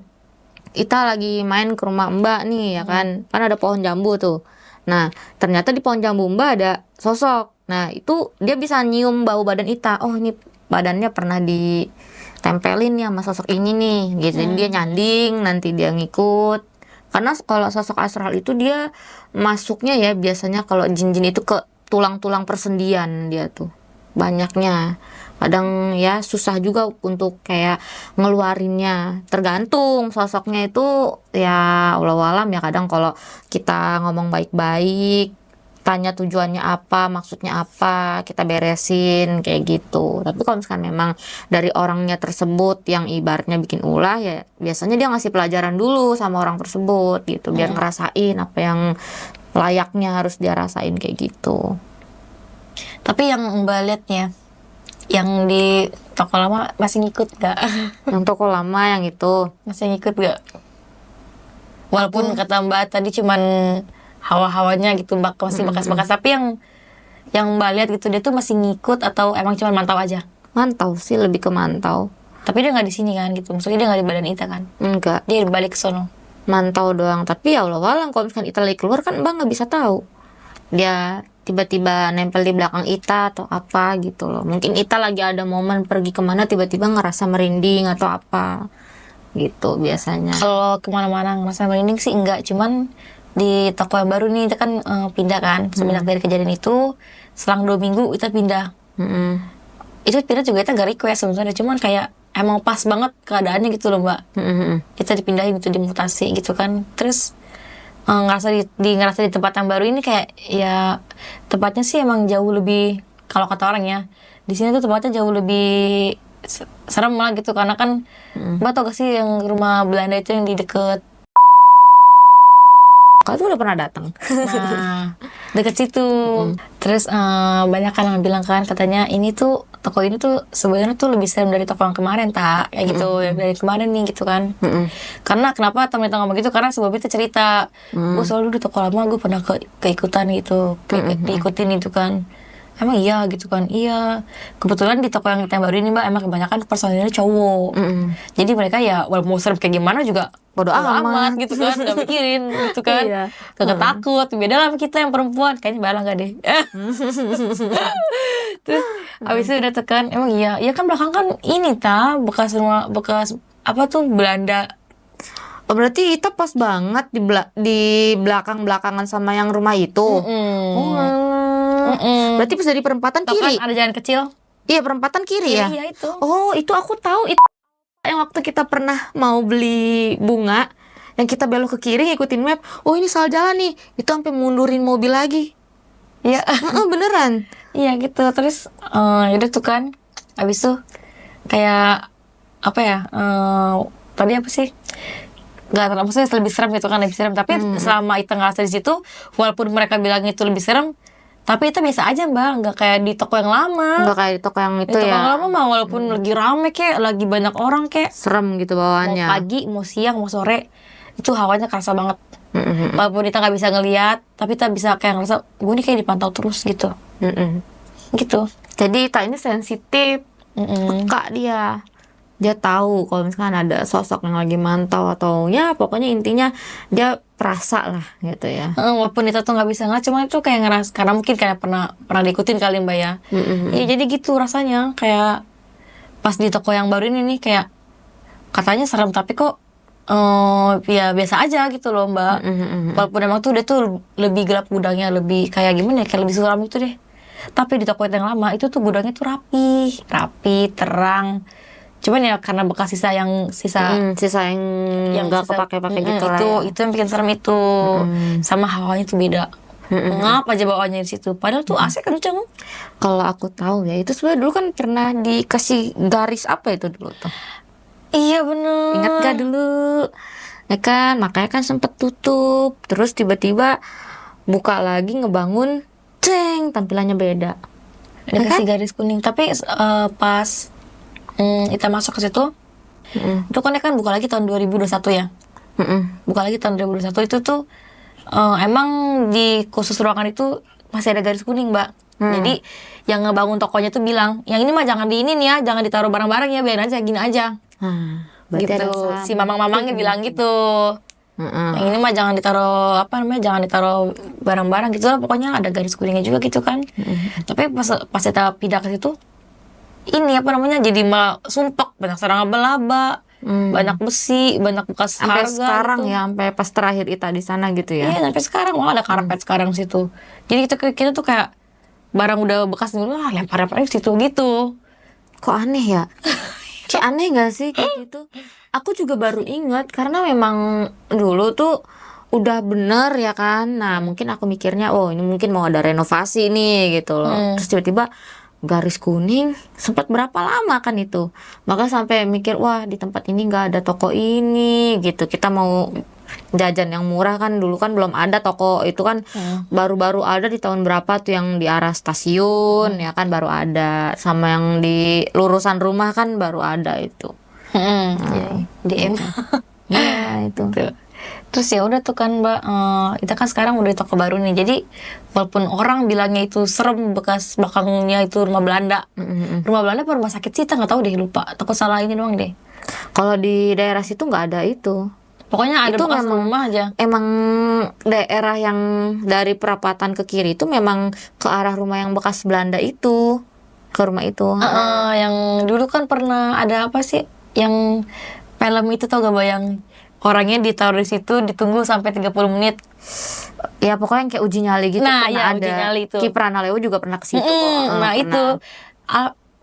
Ita lagi main ke rumah Mbak nih ya kan ada pohon jambu tuh. Nah ternyata di pohon jambu Mbak ada sosok. Nah itu dia bisa nyium bau badan Ita. Oh ini badannya pernah ditempelin ya sama sosok ini nih gitu. Jadi dia nyanding, nanti dia ngikut. Karena kalau sosok astral itu dia masuknya ya biasanya kalau jin-jin itu ke tulang-tulang persendian dia tuh banyaknya. Kadang ya susah juga untuk kayak ngeluarinnya, tergantung sosoknya itu ya walau-alam ya. Kadang kalau kita ngomong baik-baik, tanya tujuannya apa, maksudnya apa, kita beresin kayak gitu. Tapi kalau misalkan memang dari orangnya tersebut yang ibaratnya bikin ulah, ya biasanya dia ngasih pelajaran dulu sama orang tersebut gitu, biar ngerasain apa yang layaknya harus dia rasain kayak gitu. Tapi yang Mbak liatnya, yang di toko lama masih ngikut gak? Yang toko lama yang itu Masih ngikut gak? Walaupun kata Mbak tadi cuman hawa-hawanya gitu, masih bekas-bekas. Tapi yang Mbak lihat gitu, dia tuh masih ngikut atau emang cuma mantau aja? mantau sih, lebih ke mantau. Tapi dia nggak di sini kan gitu, maksudnya dia nggak di badan Ita kan? Enggak, Dia balik ke sono. mantau doang. Tapi ya Allah walang, kalau misalkan Ita lagi keluar kan Mbak nggak bisa tahu dia tiba-tiba nempel di belakang Ita atau apa gitu loh. Mungkin Ita lagi ada momen pergi kemana, tiba-tiba ngerasa merinding atau apa gitu biasanya. Kalau kemana-mana ngerasa merinding sih enggak, cuman di toko yang baru nih Ita kan pindah kan, semenjak dari kejadian itu selang 2 minggu Ita pindah. Itu pindah juga Ita gak request sebenarnya, cuman kayak emang pas banget keadaannya gitu loh Mbak. Kita dipindahin gitu, dimutasi gitu kan. Terus ngerasa di tempat yang baru ini kayak ya tempatnya sih emang jauh lebih, kalau kata orang ya, di sini tuh tempatnya jauh lebih serem lah gitu, karena kan Mbak tau gak sih yang rumah Belanda itu yang di deket, Kau tuh udah pernah datang. nah deket situ. Terus banyak kan yang bilang kan, katanya ini tuh toko ini tuh sebenarnya tuh lebih serem dari toko yang kemarin tak kayak gitu, yang dari kemarin nih gitu kan. Karena kenapa temen-temen ngomong gitu, karena sebelumnya tuh cerita gue selalu di toko lama gue pernah keikutan gitu, diikutin itu kan. Emang iya gitu kan. Iya, kebetulan di toko yang baru ini Mbak emang kebanyakan personilnya cowok. Jadi mereka ya walaupun mau serem kayak gimana juga Bodo amat gitu kan, gak mikirin gitu kan. Iya. Kagak takut. Beda lah sama kita yang perempuan, kayaknya Bala gak deh. Terus abis itu udah tekan, emang iya kan belakang kan ini bekas rumah, bekas apa tuh Belanda. Oh, berarti Ita pas banget di belakang-belakangan sama yang rumah itu. Berarti pas dari perempatan Tau kiri. kan ada jalan kecil? Iya, perempatan kiri ya. Iya itu. Oh, itu aku tahu itu yang waktu kita pernah mau beli bunga, yang kita belok ke kiri ngikutin map. Oh, ini salah jalan nih. Itu sampai mundurin mobil lagi. Iya. Beneran. Iya gitu. Terus yaudah tuh kan. Abis itu kayak apa ya? Tadi apa sih? Gak terlalu, maksudnya lebih serem gitu kan, lebih serem. Tapi selama Ita ngerasa di situ, walaupun mereka bilang itu lebih serem, tapi Ita biasa aja mbak, nggak kayak di toko yang lama. Nggak kayak di toko yang itu Di toko ya. yang lama mah walaupun lagi rame kayak, lagi banyak orang kayak, Serem gitu mau bawaannya. pagi, mau siang, mau sore, itu hawanya kerasa banget. Walaupun Ita nggak bisa ngeliat, tapi Ita bisa kayak ngerasa, gue nih kayak dipantau terus gitu. Gitu. Jadi Ita ini sensitif, peka dia. Dia tahu kalau misalkan ada sosok yang lagi mantau atau ya pokoknya intinya dia perasa lah gitu ya. Walaupun Ita tuh nggak bisa ngeliat, cuma itu kayak ngeras, karena mungkin kayak pernah diikutin kali mbak ya. Ya jadi gitu rasanya, kayak pas di toko yang baru ini nih kayak katanya serem tapi kok ya biasa aja gitu loh mbak. Walaupun emang tuh dia tuh lebih gelap gudangnya, lebih kayak gimana ya, kayak lebih suram itu deh. Tapi di toko yang lama itu tuh gudangnya tuh rapi, terang. Cuman ya karena bekas sisa yang nggak nggak kepake-pakai gitu lah. itu yang bikin serem itu. Sama hawanya tuh beda. Ngap aja bawaannya di situ. Padahal tuh AC kenceng. Kalau aku tahu ya, itu sebenarnya dulu kan pernah dikasih garis apa itu dulu tuh. Iya bener. Ingat gak dulu? Ya kan, makanya kan sempet tutup. Terus tiba-tiba buka lagi ngebangun, ceng, tampilannya beda. Dikasih garis kuning. Tapi pas kita masuk ke situ, itu kan buka lagi tahun 2021 ya. Buka lagi tahun 2021 itu tuh emang di khusus ruangan itu masih ada garis kuning mbak. Jadi yang ngebangun tokonya tuh bilang, yang ini mah jangan di ini nih ya, jangan ditaruh barang-barang ya, biarin aja gini aja. Berarti Gitu. ada Si mamang-mamangnya bilang gitu. Yang ini mah jangan ditaruh jangan ditaruh barang-barang gitu lah, pokoknya ada garis kuningnya juga gitu kan. Tapi pas kita pindah ke situ, ini jadi malah sumpek, banyak sarang laba-laba, banyak besi, banyak bekas sampai harga sekarang gitu. ya, sampai pas terakhir Ita di sana gitu ya. Iya sampai sekarang, malah ada karpet sekarang situ. Jadi kita tuh kayak barang udah bekas dulu lah, lempar-lempar di situ gitu. Kok aneh ya? Kayak aneh gak sih kayak gitu? Aku juga baru ingat karena memang dulu tuh udah bener ya kan. Nah mungkin aku mikirnya, oh ini mungkin mau ada renovasi nih gitu loh. Terus tiba-tiba garis kuning, sempat berapa lama kan itu. Maka sampai mikir, wah di tempat ini nggak ada toko ini gitu. Kita mau jajan yang murah kan, dulu kan belum ada toko itu kan, baru-baru ada di tahun berapa tuh yang di arah stasiun ya kan baru ada, sama yang di lurusan rumah kan baru ada itu. DM. Ya itu. Terus ya udah tuh kan mbak, kita kan sekarang udah di toko baru nih. Jadi walaupun orang bilangnya itu serem, bekas belakangnya itu rumah Belanda. Rumah Belanda apa rumah sakit sih, kita nggak tahu deh, lupa. Takut salah ini doang deh. Kalau di daerah situ nggak ada itu. Pokoknya ada Itu bekas memang rumah aja. Emang daerah yang dari perapatan ke kiri itu memang ke arah rumah yang bekas Belanda itu, ke rumah itu. Yang dulu kan pernah ada apa sih? Yang film itu tau gak bayang? Orangnya ditaruh di situ, ditunggu sampai 30 menit. Ya pokoknya yang kayak uji nyali gitu Nah, pernah ya, ada. uji nyali itu. Ki Pranalewo juga pernah ke situ kok. Nah Pernah. itu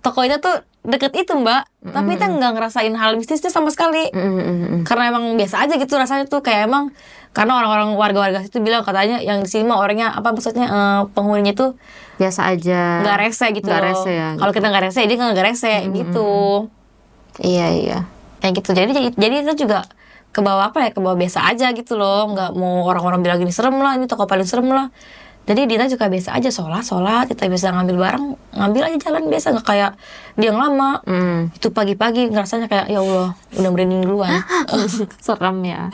toko itu tuh deket itu mbak, tapi kita nggak ngerasain hal mistisnya sama sekali. Karena emang biasa aja gitu rasanya tuh, kayak emang karena orang-orang warga-warga situ bilang katanya yang di sini mah orangnya apa maksudnya penghuninya tuh Biasa aja. nggak rese gitu Nggak loh. rese ya, Kalau kita nggak rese, dia nggak rese gitu. Iya. Kayak gitu. Jadi itu juga ke bawah apa ya, ke bawah biasa aja gitu loh. Nggak mau orang-orang bilang ini serem lah, ini toko paling serem lah. Jadi Dita juga biasa aja, sholat, kita bisa ngambil barang, ngambil aja jalan biasa, nggak kayak dia yang lama. Itu pagi-pagi ngerasanya kayak ya Allah, udah merinding duluan. Serem ya.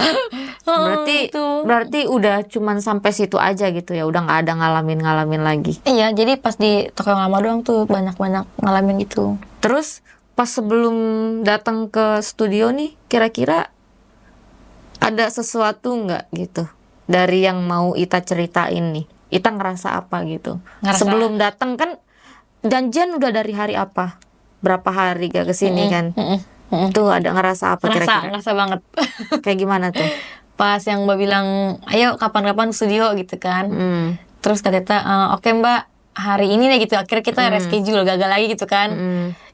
Berarti udah cuman sampai situ aja gitu ya, udah nggak ada ngalamin lagi. Iya, jadi pas di toko yang lama doang tuh banyak-banyak ngalamin gitu. Terus pas sebelum datang ke studio nih, kira-kira ada sesuatu nggak gitu dari yang mau Ita ceritain nih? Ita ngerasa apa gitu? Sebelum datang kan janjian udah dari hari apa? Berapa hari gak kesini kan? Tuh ada ngerasa apa kira-kira? Ngerasa banget. Kayak gimana tuh? Pas yang Mbak bilang, ayo kapan-kapan ke studio gitu kan. Terus kata Tita, oke Mbak, hari ini deh gitu. Akhirnya kita reschedule, gagal lagi gitu kan.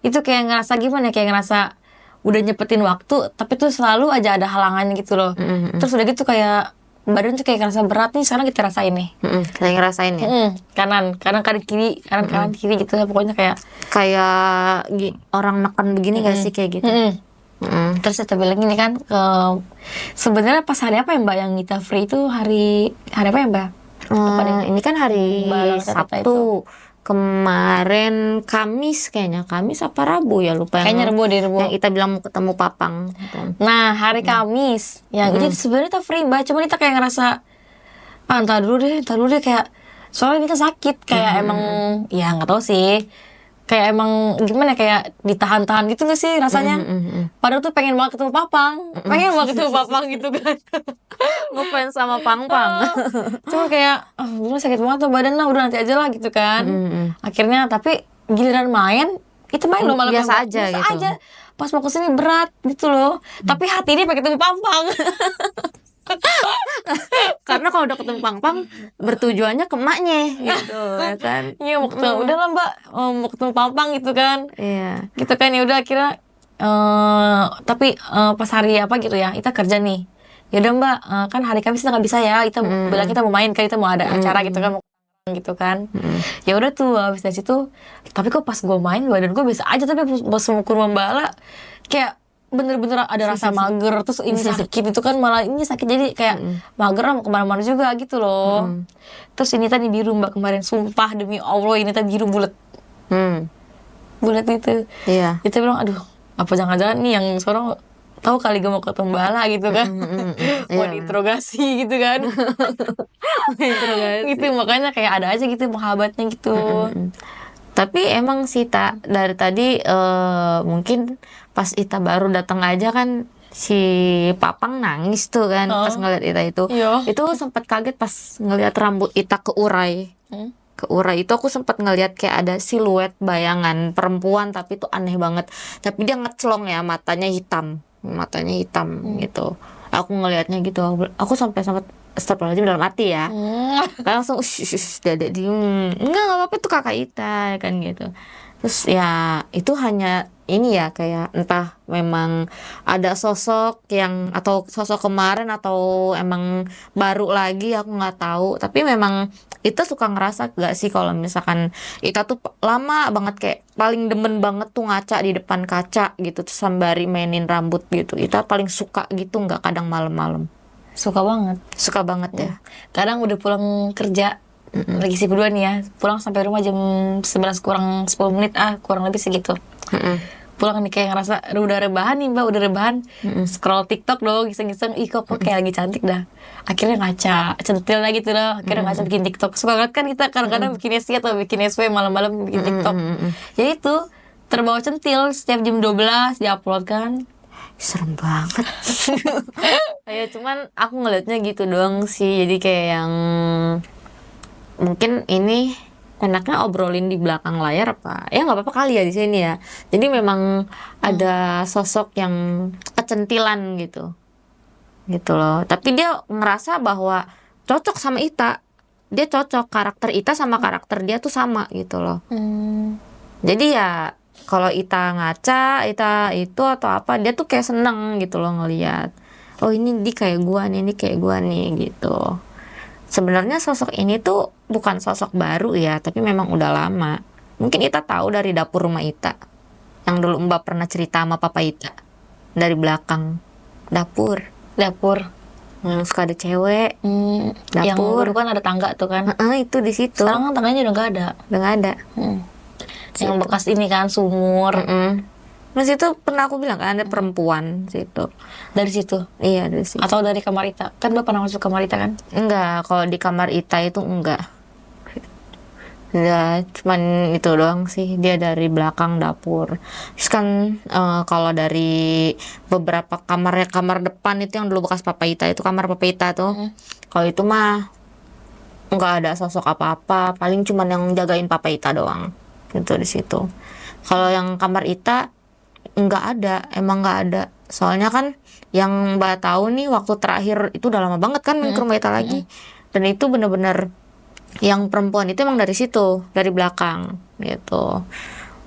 Itu kayak ngerasa gimana, kayak ngerasa udah nyepetin waktu, tapi tuh selalu aja ada halangannya gitu loh. Terus udah gitu kayak badan tuh kayak ngerasa berat nih, sekarang kita rasain nih. Saya ngerasain ya. Kanan kiri, kanan kiri gitu lah. Pokoknya kayak Kayak orang neken begini gak sih kayak gitu? terus kita bilang gini kan, sebenarnya pas hari apa ya Mbak yang kita free itu hari apa ya Mbak? Lupa deh. Ini kan hari Balon kata Tita Sabtu. Kemarin Kamis kayaknya. Kamis apa Rabu ya, lupa. Kayaknya Rebo deh, Rebo. Yang kita bilang mau ketemu Papang gitu. Nah, hari Kamis yang itu sebenarnya kita free Mbak, cuma kita kayak ngerasa entar dulu deh kayak soalnya kita sakit kayak emang ya nggak tahu sih. Kayak emang gimana kayak ditahan-tahan gitu gak sih rasanya? Padahal tuh pengen banget ketemu Papang. Pengen banget ketemu Papang gitu kan. Ngefans sama Pang-Pang. Cuma kayak bener sakit banget tuh badan lah, udah nanti aja lah gitu kan. Akhirnya tapi giliran main itu main loh malam biasa aja biasa gitu. aja. Pas mau kesini berat gitu loh. Tapi hati ini pengen ketemu Pampang. Karena kalau udah ketemu Pang-Pang bertujuannya ke emaknya gitu ya kan. Iya mau ketemu, udah lah Mbak, mau ketemu Pampang gitu kan. Iya. Gitu kan ya udah akhirnya tapi pas hari apa gitu ya kita kerja nih. Ya udah Mbak, kan hari Kamis kita nggak bisa ya. Kita bilang kita mau main kan, kita mau ada acara gitu kan, mau gitu kan. Ya udah tuh habis dari situ. Tapi kok pas gue main badan gue biasa aja, tapi pas mau ke rumah Mbak Ala kayak bener-bener ada rasa mager, terus ini sakit itu kan, malah ini sakit jadi kayak mager mau kemana-mana juga gitu loh. Terus ini tadi biru Mbak kemarin, sumpah demi Allah ini tadi biru bulat bulat itu. Iya. Kita bilang aduh apa jangan-jangan nih yang seorang tahu kali gue mau ketemu Bala gitu kan. Mau diinterogasi gitu kan. Gitu makanya kayak ada aja gitu sahabatnya gitu. Tapi emang sih dari tadi mungkin pas Ita baru datang aja kan si Papang nangis tuh kan pas ngeliat Ita itu. Iya. Itu sempat kaget pas ngeliat rambut Ita keurai. Keurai itu aku sempat ngeliat kayak ada siluet bayangan perempuan, tapi itu aneh banget. Tapi dia ngeclong ya, matanya hitam gitu. Aku ngelihatnya gitu, aku sampai astagfirullahaladzim dalam hati ya. Kan langsung dada diem, enggak apa-apa tuh kakak Ita kan gitu. Terus ya itu hanya ini ya, kayak entah memang ada sosok yang atau sosok kemarin atau emang baru lagi, aku nggak tahu. Tapi memang Ita suka ngerasa gak sih kalau misalkan Ita tuh lama banget kayak paling demen banget tuh ngaca di depan kaca gitu, terus sembari mainin rambut gitu. Ita paling suka gitu nggak kadang malam-malam? Suka banget Ya. kadang udah pulang kerja lagi sih berdua nih ya, pulang sampai rumah jam 11 kurang 10 menit kurang lebih segitu. Pulang nih kayak ngerasa udah rebahan nih Mbak, udah rebahan. Scroll TikTok dong, iseng-iseng, kok kayak lagi cantik dah. Akhirnya ngaca, centil lagi tuh dah. Akhirnya ngaca bikin TikTok. Suka banget kan kita kadang-kadang bikin SC atau bikin SW malam-malam bikin TikTok. Ya itu, terbawa centil setiap jam 12 diupload kan. Serem banget. Ya cuman aku ngeliatnya gitu doang sih. Jadi kayak yang mungkin ini enaknya obrolin di belakang layar apa ya, nggak apa-apa kali ya di sini ya. Jadi memang ada sosok yang kecentilan gitu loh, tapi dia ngerasa bahwa cocok sama Ita, dia cocok, karakter Ita sama karakter dia tuh sama gitu loh. Jadi ya kalau Ita ngaca, Ita itu atau apa, dia tuh kayak seneng gitu loh ngelihat, oh ini dia kayak gua nih, ini kayak gua nih gitu. Sebenarnya sosok ini tuh bukan sosok baru ya, tapi memang udah lama. Mungkin Ita tahu dari dapur rumah Ita, yang dulu Mbak pernah cerita sama Papa Ita. Dari belakang dapur suka ada cewek. Yang Dapur dulu kan ada tangga tuh kan. Itu di situ. Sekarang kan tangganya udah nggak ada. Yang bekas ini kan sumur. Mas itu pernah aku bilang kan ada perempuan situ. Dari situ. Iya dari situ. Atau dari kamar Ita. Kan Mbak pernah masuk kamar Ita kan? Enggak, kalau di kamar Ita itu enggak. Ya, cuman itu doang sih, dia dari belakang dapur. Terus kan kalau dari beberapa kamar depan itu yang dulu bekas Papa Ita, itu kamar Papa Ita tuh. Kalau itu mah enggak ada sosok apa-apa, paling cuman yang jagain Papa Ita doang. Gitu di situ. Kalau yang kamar Ita nggak ada, emang nggak ada. Soalnya kan yang Mbak tahu nih waktu terakhir itu udah lama banget kan main ke rumah Ita lagi. Dan itu bener-bener yang perempuan itu emang dari situ, dari belakang gitu.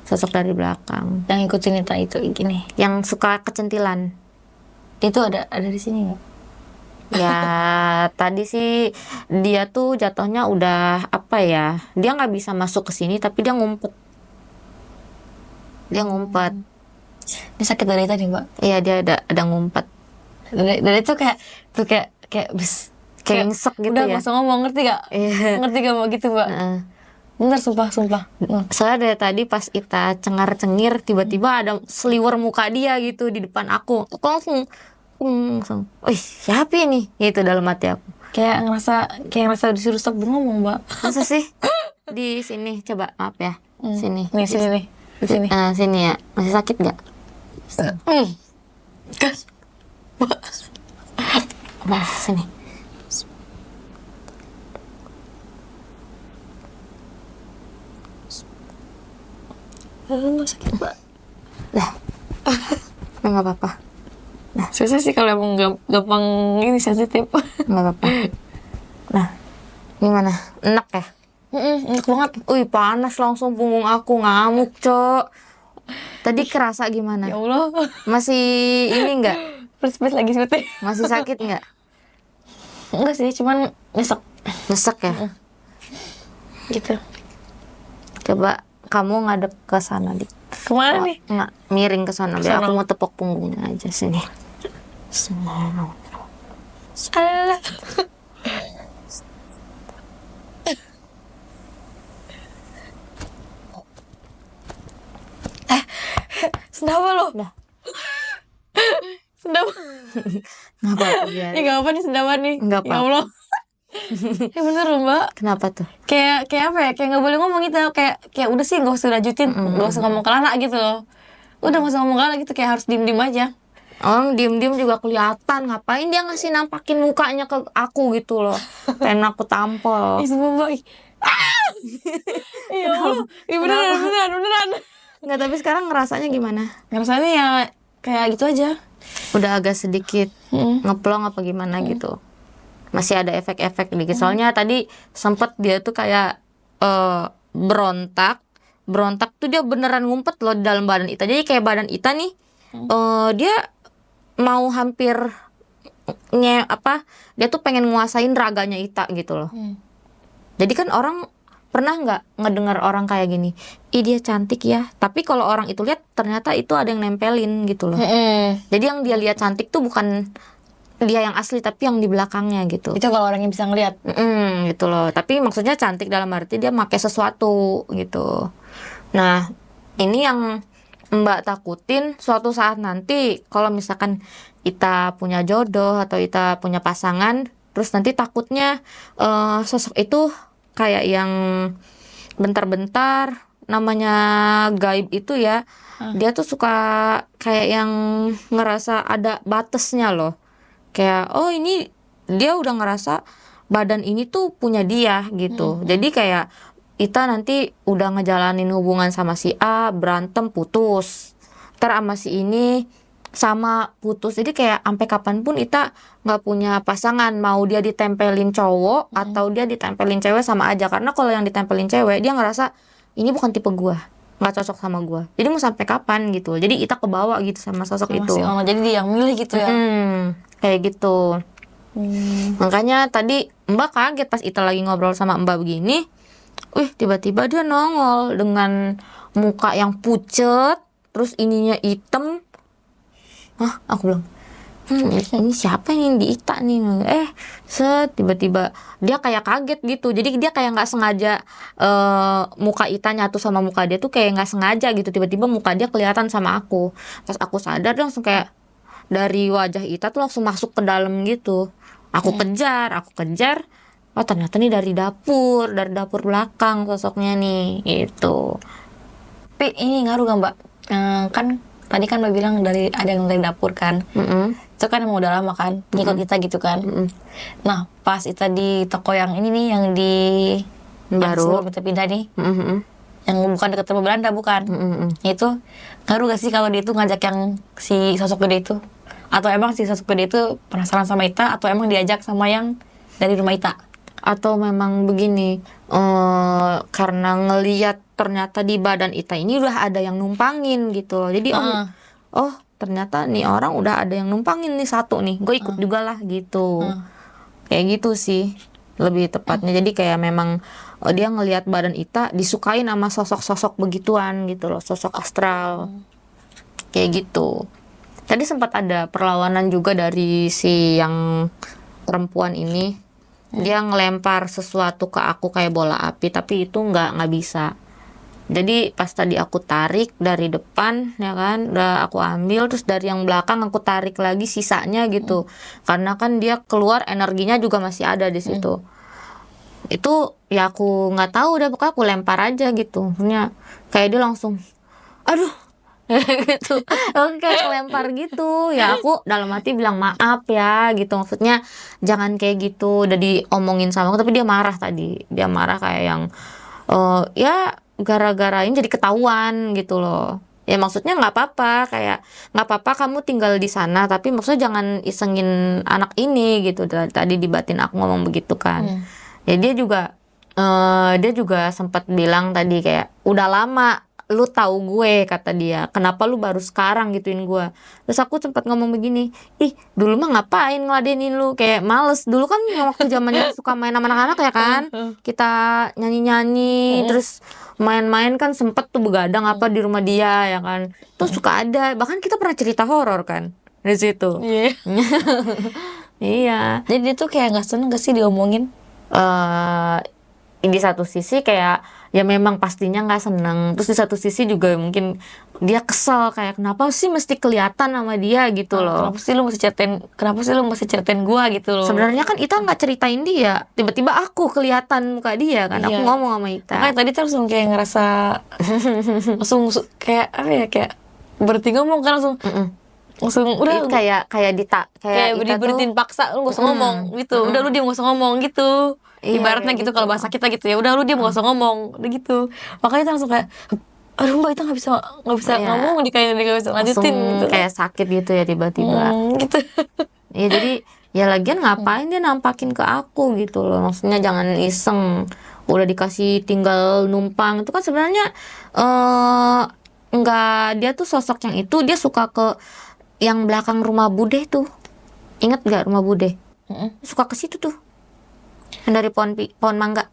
Sosok dari belakang. Yang ikutin Ita itu gini. Yang suka kecentilan. Itu ada di sini nggak? Ya tadi sih dia tuh jatuhnya udah apa ya? Dia nggak bisa masuk ke sini tapi dia ngumpet. Dia ngumpet. Ini sakit dari tadi Mbak. Iya dia ada ngumpet. Dari itu kayak bis. Kayak ngesek gitu Udah ya. gak usah ngomong, ngerti gak? Iya. Ngerti gak Mbak gitu Mbak? Heeh. Bener sumpah. Soalnya dari tadi pas Ita cengar-cengir tiba-tiba ada seliwer muka dia gitu di depan aku. Aku langsung, wih siapa ini? Gitu dalam hati aku. Kayak ngerasa disuruh stop ngomong Mbak. Masa sih? Di sini coba maaf ya. Sini. Nih sini nih. Di sini. Sini ya. Masih sakit gak? Gas. Mas sini. Nggak sakit Mbak. Lah. Nggak apa-apa. Susah sih kalau emang gampang ini sensitif. Nggak apa-apa. Nah, gimana? Enak ya? Enak banget. Wih panas langsung punggung aku ngamuk cok. Tadi kerasa gimana? Ya Allah. Masih ini nggak? Please lagi seperti. Masih sakit nggak? Enggak sih, cuman nyesek Nyesek ya? gitu. Coba kamu ngadep ke sana dik. Kemana nih? Nggak miring ke sana biar Sana. aku mau tepok punggungnya aja sini. Alah. Sendawa lo. Udah. Sendawa. Nggak apa-apa biar. Ya gak apa nih sendawa nih. Nggak Ya apa-apa. Allah. Ya bener loh Mbak. Kenapa tuh? Kayak apa ya? Kayak gak boleh ngomong gitu. Kayak udah sih gak usah lanjutin. Gak usah ngomong ke Lala gitu loh. Udah gak usah ngomong ke Lala gitu. Kayak harus diem-diem aja. Orang diem-diem juga kelihatan. Ngapain dia ngasih nampakin mukanya ke aku gitu loh. Pengen aku tampol. Ih sumpah Mbak. Iya Allah. Ih beneran. Nggak, tapi sekarang ngerasanya gimana? Rasanya ya kayak gitu aja. Udah agak sedikit ngeplong apa gimana gitu. Masih ada efek-efek dikit. Soalnya tadi sempet dia tuh kayak berontak. Berontak tuh dia beneran ngumpet loh di dalam badan Ita. Jadi kayak badan Ita nih dia mau hampir dia tuh pengen nguasain raganya Ita gitu loh. Jadi kan orang pernah nggak ngedengar orang kayak gini, ih dia cantik ya, tapi kalau orang itu lihat ternyata itu ada yang nempelin gitu loh. Jadi yang dia lihat cantik tuh bukan dia yang asli tapi yang di belakangnya gitu. Itu kalau orang yang bisa ngeliat. Gitu loh. Tapi maksudnya cantik dalam arti dia pakai sesuatu gitu. Nah ini yang Mbak takutin suatu saat nanti kalau misalkan Ita punya jodoh atau Ita punya pasangan, terus nanti takutnya sosok itu kayak yang bentar-bentar namanya gaib itu ya. Dia tuh suka kayak yang ngerasa ada batasnya loh. Kayak oh ini dia udah ngerasa badan ini tuh punya dia gitu. Jadi kayak Ita nanti udah ngejalanin hubungan sama si A, berantem putus. Ntar sama si ini sama putus. Jadi kayak sampai kapanpun Ita nggak punya pasangan, mau dia ditempelin cowok atau dia ditempelin cewek sama aja. Karena kalau yang ditempelin cewek dia ngerasa ini bukan tipe gua, nggak cocok sama gua. Jadi mau sampai kapan gitu. Jadi Ita kebawa gitu sama sosok itu. Jadi dia yang milih gitu ya. Kayak gitu. Makanya tadi Mbak kaget pas Ita lagi ngobrol sama Mbak begini. Wih tiba-tiba dia nongol dengan muka yang pucet, terus ininya hitam. Hah, aku bilang, ini siapa yang di Ita nih? Tiba-tiba dia kayak kaget gitu. Jadi dia kayak nggak sengaja muka Ita nyatu sama muka dia tuh kayak nggak sengaja gitu. Tiba-tiba muka dia kelihatan sama aku. Pas aku sadar dia langsung kayak dari wajah Ita tuh langsung masuk ke dalam gitu. Aku kejar. Oh ternyata nih dari dapur belakang sosoknya nih gitu. Tapi ini ngaruh gak Mbak? Kan tadi kan Mbak bilang ada yang dari dapur kan. Itu kan emang udah lama kan ngikut kita gitu kan. Nah pas Ita di toko yang ini nih yang di baru yang sebelum kita pindah nih. yang bukan deket sama Belanda, bukan. Itu ngaruh gak sih kalau dia itu ngajak yang si sosok gede itu? Atau emang si sosok gede itu penasaran sama Ita, atau emang diajak sama yang dari rumah Ita? Atau memang begini, karena ngeliat ternyata di badan Ita ini udah ada yang numpangin gitu loh. Jadi oh ternyata nih orang udah ada yang numpangin nih satu nih, gue ikut juga lah gitu. Kayak gitu sih lebih tepatnya. Jadi kayak memang dia ngelihat badan Ita disukain sama sosok-sosok begituan gitu loh, sosok astral. Kayak gitu. Tadi sempat ada perlawanan juga dari si yang perempuan ini. Dia ngelempar sesuatu ke aku kayak bola api, tapi itu nggak bisa. Jadi pas tadi aku tarik dari depan, ya kan, udah aku ambil, terus dari yang belakang aku tarik lagi sisanya gitu. Karena kan dia keluar, energinya juga masih ada di situ. Itu ya aku nggak tahu, udah pokoknya aku lempar aja gitu. Maksudnya kayak dia langsung, aduh, gitu. Oke, kayak lempar gitu. Ya aku dalam hati bilang maaf ya gitu. Maksudnya jangan kayak gitu. Udah diomongin sama aku, tapi dia marah tadi. Dia marah kayak yang ya gara-gara ini jadi ketahuan gitu loh. Ya maksudnya nggak apa-apa, kayak nggak apa-apa kamu tinggal di sana, tapi maksudnya jangan isengin anak ini gitu. Tadi di batin aku ngomong begitu kan. Ya dia juga sempat bilang tadi kayak udah lama lu tahu gue, kata dia, kenapa lu baru sekarang gituin gue. Terus aku sempat ngomong begini, ih dulu mah ngapain ngeladenin lu, kayak males. Dulu kan waktu zamannya suka main sama anak-anak ya kan, kita nyanyi-nyanyi terus main-main kan, sempet tuh begadang apa di rumah dia ya kan. Tuh suka ada, bahkan kita pernah cerita horor kan di situ. Iya. Jadi dia tuh kayak nggak seneng gak sih diomongin? Di satu sisi kayak ya memang pastinya nggak seneng, terus di satu sisi juga mungkin dia kesel kayak kenapa sih mesti kelihatan sama dia gitu loh. Kenapa sih lu mesti ceritain gua gitu loh. Sebenarnya kan Ita nggak ceritain dia, tiba-tiba aku kelihatan muka dia kan. Aku ngomong sama Ita. Makanya tadi tuh langsung kayak ngerasa kayak apa ya, kayak berhenti ngomong kan, langsung udah kayak Ita berhentiin paksa, lu gak usah ngomong gitu. Udah lu diam, gak usah ngomong gitu. Ibaratnya gitu kalau bahasa kita gitu ya, udah lu diam, gak usah ngomong, udah gitu. Makanya kita langsung kayak, aduh mbak, Ita nggak bisa ngomong, dia nggak bisa lanjutin gitu. Kayak sakit gitu ya tiba-tiba. Gitu. Ya jadi ya lagian ngapain dia nampakin ke aku gitu loh. Maksudnya jangan iseng. Udah dikasih tinggal numpang itu kan sebenarnya enggak, dia tuh sosok yang itu dia suka ke yang belakang rumah Bude tuh. Ingat gak rumah Bude? Suka ke situ tuh. Yang dari pohon mangga.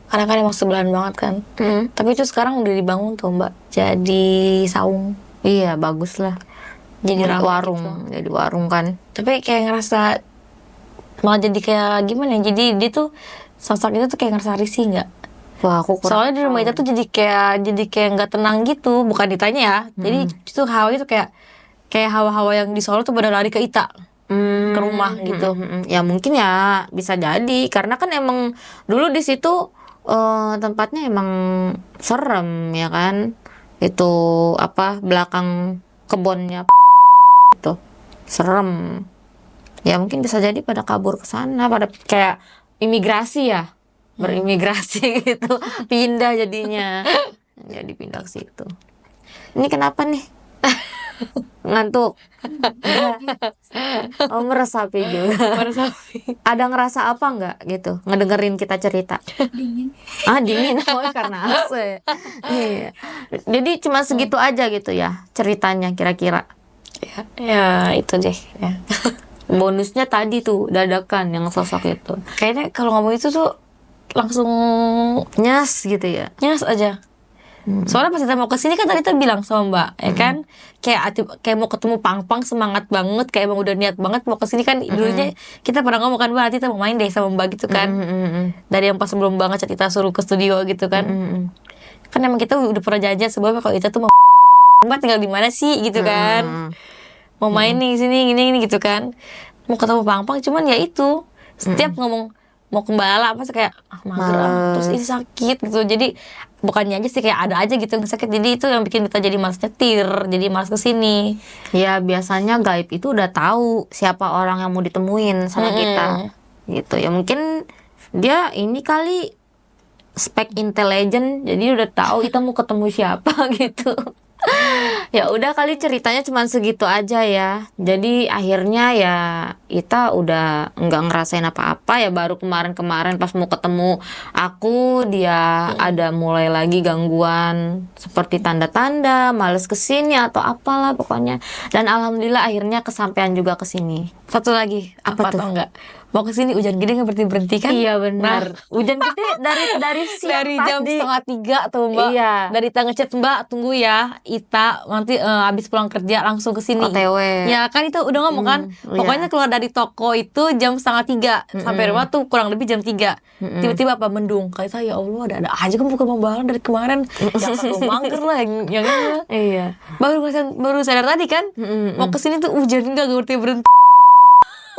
Karena kan emang sebelahan banget kan. Tapi itu sekarang udah dibangun tuh mbak, jadi saung. Iya bagus lah. Jadi warung gitu. Jadi warung kan. Tapi kayak ngerasa malah jadi kayak gimana ya, jadi dia tuh sosok itu tuh kayak ngerasa risih nggak? Wah aku kurang. Soalnya di rumah itu tuh jadi kayak nggak tenang gitu, bukan ditanya ya. Jadi itu hawa itu kayak hawa-hawa yang di Solo tuh pada lari ke Ita, ke rumah gitu. Ya mungkin ya bisa jadi karena kan emang dulu di situ tempatnya emang serem ya kan. Itu apa, belakang kebunnya itu serem. Ya mungkin bisa jadi pada kabur ke sana, pada kayak imigrasi ya, berimigrasi gitu, pindah jadinya. Jadi pindah ke situ. Ini kenapa nih? Ngantuk. Oh meresapi juga. Ada ngerasa apa nggak gitu ngedengerin kita cerita? Dingin. Dingin. Oh karena AC. Iya. Jadi cuma segitu aja gitu ya ceritanya kira-kira. Ya itu deh ya. Bonusnya tadi tuh dadakan yang sosok itu. Kayaknya kalau ngomong itu tuh langsung nyas gitu ya. Nyas aja. Soalnya pas kita mau kesini kan tadi bilang sama mbak, ya kan, kayak mau ketemu Pang-Pang, semangat banget, kayak emang udah niat banget mau kesini kan. Dulunya kita pernah ngomong kan, mbak nanti kita mau main deh sama mbak gitu kan. Dari yang pas sebelum banget kita suruh ke studio gitu kan. Kan emang kita udah pernah janji sebelumnya kalau kita tuh mau mbak tinggal di mana sih gitu kan. Mau main nih sini gini gitu kan. Mau ketemu Pang-Pang, cuman ya itu setiap ngomong mau kembala apa sih kayak mager, terus ini sakit gitu. Jadi bukannya aja sih, kayak ada aja gitu yang sakit. Jadi itu yang bikin kita jadi malas nyetir, jadi malas kesini. Ya biasanya gaib itu udah tahu siapa orang yang mau ditemuin sama kita gitu ya. Mungkin dia ini kali spek intelijen, jadi udah tahu Ita mau ketemu siapa gitu. Ya udah kali ceritanya cuman segitu aja ya. Jadi akhirnya ya Ita udah nggak ngerasain apa-apa ya, baru kemarin-kemarin pas mau ketemu aku dia ada mulai lagi gangguan seperti tanda-tanda males kesini atau apalah pokoknya. Dan alhamdulillah akhirnya kesampaian juga kesini. Satu lagi, Apa apa tuh? tau nggak? Mau kesini hujan gede nggak berhenti-berhenti kan? Iya benar. Nah, Hujan gede dari siang dari jam tadi. 2:30 tuh Mbak. Iya. Dari Ita ngechat, Mbak tunggu ya, Ita nanti abis pulang kerja langsung kesini. OTW. Ya kan itu udah ngomong kan. Iya. Pokoknya keluar dari toko itu jam 2:30 sampai rumah tuh kurang lebih jam 3. Tiba-tiba apa mendung. Kata ya Allah ada aja kan bukan pembahasan dari kemarin. Yang satu mangker lah yang Iya. baru sadar tadi kan. Mau kesini tuh hujan nggak berhenti.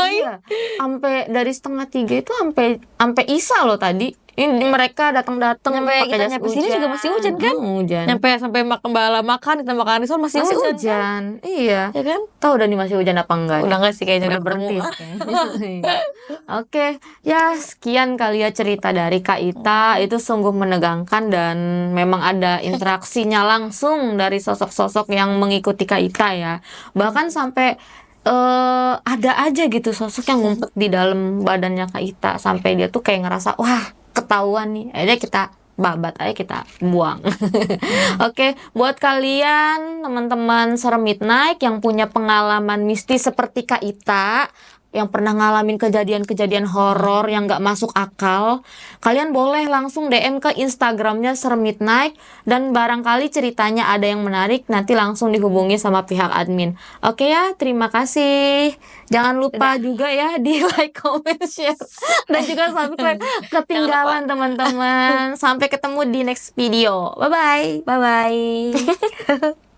Iya, sampai dari 2:30 itu sampai isa loh tadi. Ini mereka datang-datang Nyampe pakai kita jas nyampe sini juga masih hujan kan? Hujan. Sampai makan kita makan risol masih Masih hujan. hujan. Iya. Ya kan? Tahu udah nih masih hujan apa enggak? Udah nggak sih kayaknya Udah udah berhenti. berhenti. Oke, ya sekian kali ya cerita dari Kak Ita. Itu sungguh menegangkan dan memang ada interaksinya langsung dari sosok-sosok yang mengikuti Kak Ita ya. Bahkan sampai ada aja gitu sosok yang ngumpet di dalam badannya Kak Ita sampai dia tuh kayak ngerasa wah ketahuan nih, akhirnya kita babat aja kita buang. Oke, buat kalian teman-teman Serem Midnight yang punya pengalaman mistis seperti Kak Ita, yang pernah ngalamin kejadian-kejadian horor yang gak masuk akal, kalian boleh langsung DM ke Instagramnya Serem Midnight dan barangkali ceritanya ada yang menarik, nanti langsung dihubungi sama pihak admin. Oke ya, terima kasih. Jangan lupa juga ya di like, comment, share, dan juga subscribe. Ketinggalan teman-teman. Sampai ketemu di next video. Bye-bye. Bye bye.